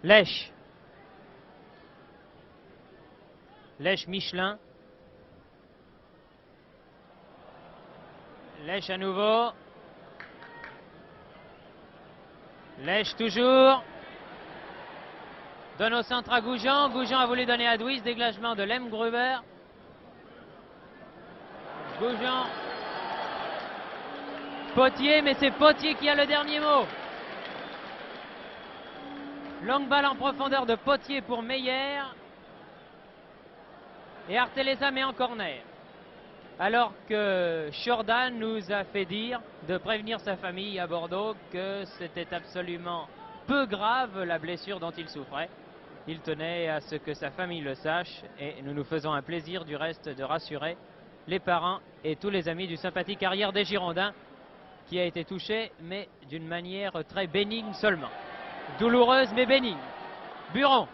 Lèche. Lèche Michelin. Lèche à nouveau. Lèche toujours. Donne au centre à Goujon. Goujon a voulu donner à Douis. Dégagement de Lemgruber. Goujon. Potier, mais c'est Potier qui a le dernier mot. Longue balle en profondeur de Potier pour Meyer. Et Arteleza met en corner. Alors que Jordan nous a fait dire de prévenir sa famille à Bordeaux que c'était absolument peu grave la blessure dont il souffrait. Il tenait à ce que sa famille le sache et nous nous faisons un plaisir du reste de rassurer les parents et tous les amis du sympathique carrière des Girondins qui a été touché mais d'une manière très bénigne seulement. Douloureuse mais bénigne. Buron.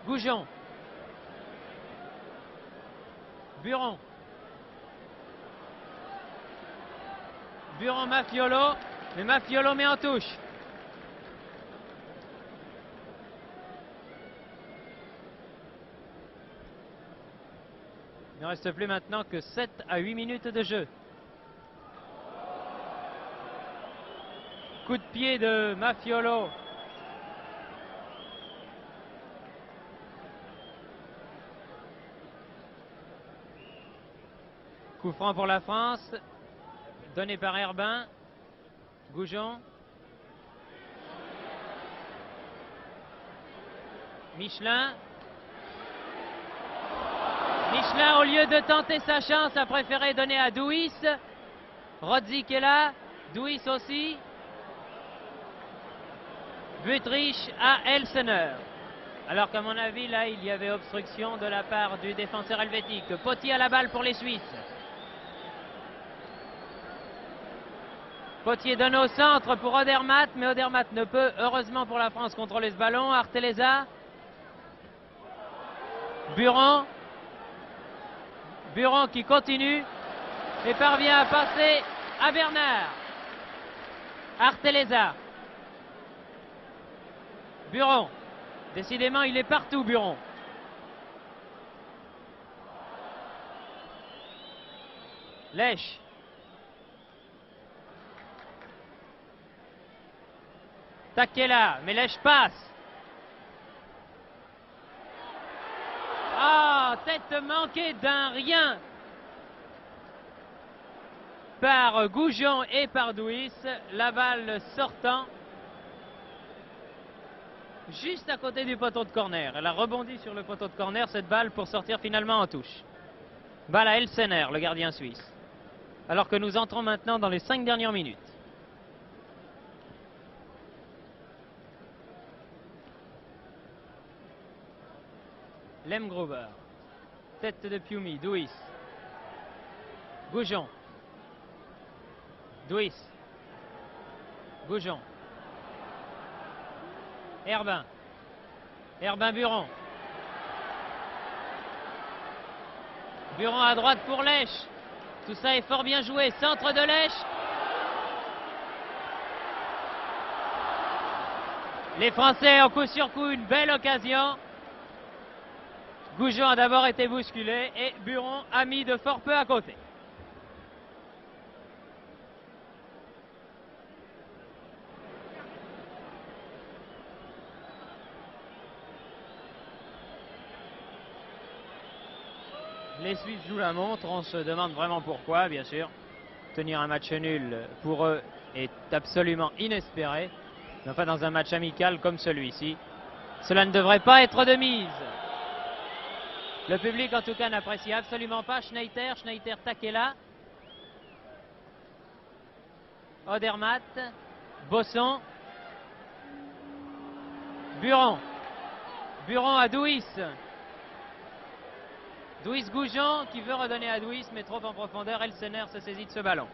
Goujon. Buron. Buron Mafiolo. Mais Mafiolo met en touche. Il ne reste plus maintenant que 7 à 8 minutes de jeu. Coup de pied de Mafiolo. Coup franc pour la France. Donné par Herbin. Goujon. Michelin. Michelin, au lieu de tenter sa chance, a préféré donner à Douis. Rodzik est là. Douis aussi. Wüthrich à Elsener. Alors qu'à mon avis, là, il y avait obstruction de la part du défenseur helvétique. Potier à la balle pour les Suisses. Potier donne au centre pour Odermatt, mais Odermatt ne peut, heureusement pour la France, contrôler ce ballon. Arteleza. Buron. Buron qui continue et parvient à passer à Bernard. Arteleza. Buron. Décidément, il est partout, Buron. Lèche. Takela, mais Lèche passe. Ah, tête manquée d'un rien par Goujon et par Douis. La balle sortant. juste à côté du poteau de corner. Elle a rebondi sur le poteau de corner, cette balle, pour sortir finalement en touche. Balle à Elsener, le gardien suisse. Alors que nous entrons maintenant dans les 5 dernières minutes. Lemgruber. Tête de Piumi, Duis. Goujon. Duis. Goujon. Herbin. Herbin-Buron. Buron à droite pour Lèche. Tout ça est fort bien joué. Centre de Lèche. Les Français ont coup sur coup une belle occasion. Goujon a d'abord été bousculé et Buron a mis de fort peu à côté. Les Suisses jouent la montre, on se demande vraiment pourquoi, bien sûr. Tenir un match nul pour eux est absolument inespéré. Mais enfin, dans un match amical comme celui-ci, cela ne devrait pas être de mise. Le public, en tout cas, n'apprécie absolument pas Schneider, Takela, Odermatt, Bosson, Buron. Buron à Duis. Duis-Goujon qui veut redonner à Duis, mais trop en profondeur. Elsener se saisit de ce ballon.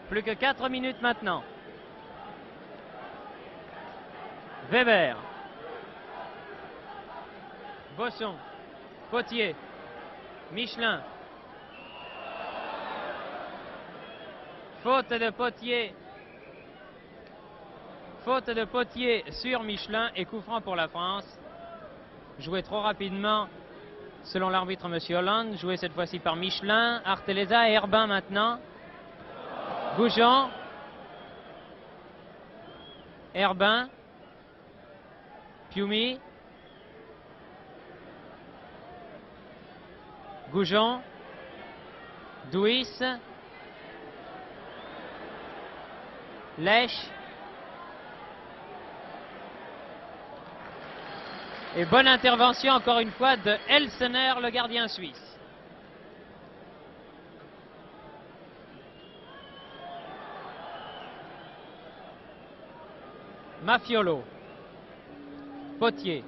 Plus que 4 minutes maintenant. Weber. Bosson. Potier. Michelin. Faute de Potier. Faute de Potier sur Michelin et coup franc pour la France. Joué trop rapidement. Selon l'arbitre, M. Hollande, joué cette fois-ci par Michelin, Arteleza et Herbin maintenant. Goujon. Herbin. Piumi. Goujon. Duis. Lèche. Et bonne intervention encore une fois de Elsener, le gardien suisse. Mafiolo. Potier.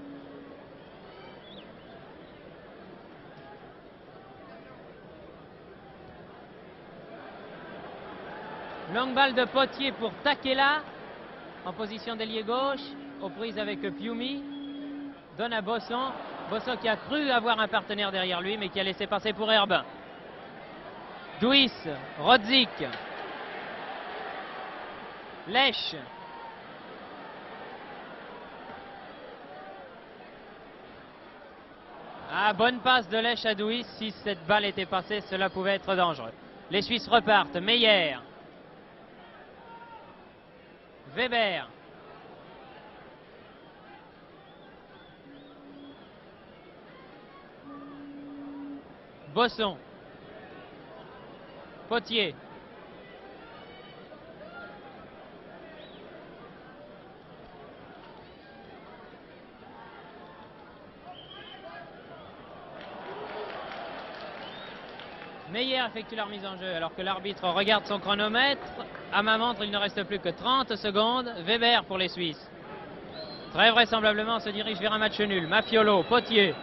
Longue balle de Potier pour Takela, en position d'ailier gauche, aux prises avec Piumi. Donne à Bosson. Bosson qui a cru avoir un partenaire derrière lui, mais qui a laissé passer pour Herbin. Duis, Rodzik. Lèche. Ah, bonne passe de Lèche à Duis. Si cette balle était passée, cela pouvait être dangereux. Les Suisses repartent. Meyer. Weber. Bosson. Potier. Meyer effectue la remise en jeu alors que l'arbitre regarde son chronomètre. À ma montre, il ne reste plus que 30 secondes. Weber pour les Suisses. Très vraisemblablement, on se dirige vers un match nul. Mafiolo, Potier.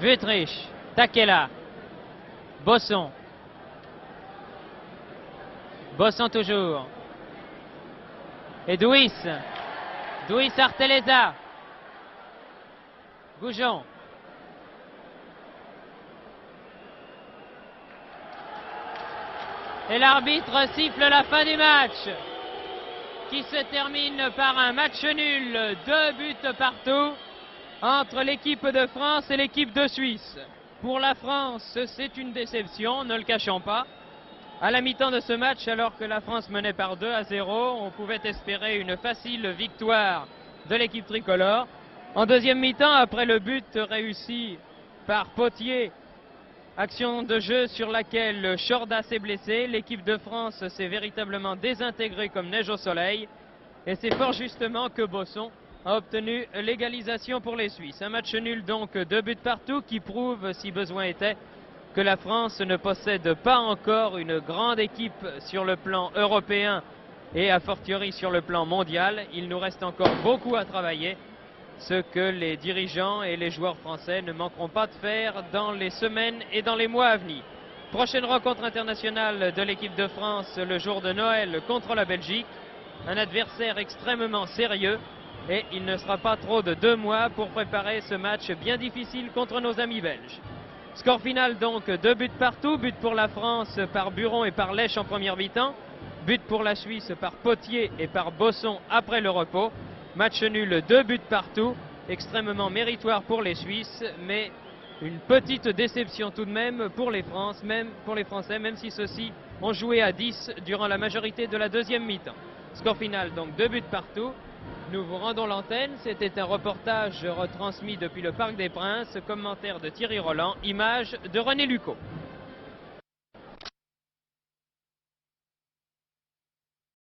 Wüthrich, Takela, Bosson. Bosson toujours. Et Duis. Duis Arteleza. Goujon. Et l'arbitre siffle la fin du match, qui se termine par un match nul, 2 buts partout, entre l'équipe de France et l'équipe de Suisse. Pour la France, c'est une déception, ne le cachons pas. À la mi-temps de ce match, alors que la France menait par 2-0, on pouvait espérer une facile victoire de l'équipe tricolore. En deuxième mi-temps, après le but réussi par Potier. Action de jeu sur laquelle Chorda s'est blessé. L'équipe de France s'est véritablement désintégrée comme neige au soleil. Et c'est fort justement que Bosson a obtenu l'égalisation pour les Suisses. Un match nul donc, 2 buts partout, qui prouve, si besoin était, que la France ne possède pas encore une grande équipe sur le plan européen et a fortiori sur le plan mondial. Il nous reste encore beaucoup à travailler, ce que les dirigeants et les joueurs français ne manqueront pas de faire dans les semaines et dans les mois à venir. Prochaine rencontre internationale de l'équipe de France le jour de Noël contre la Belgique. Un adversaire extrêmement sérieux et il ne sera pas trop de 2 mois pour préparer ce match bien difficile contre nos amis belges. Score final donc, 2 buts partout, but pour la France par Buron et par Lèche en première mi-temps, but pour la Suisse par Potier et par Bosson après le repos. Match nul, 2 buts partout, extrêmement méritoire pour les Suisses, mais une petite déception tout de même pour les Français, même si ceux-ci ont joué à 10 durant la majorité de la deuxième mi-temps. Score final donc, 2 buts partout. Nous vous rendons l'antenne, c'était un reportage retransmis depuis le Parc des Princes, commentaire de Thierry Roland, image de René Lucot.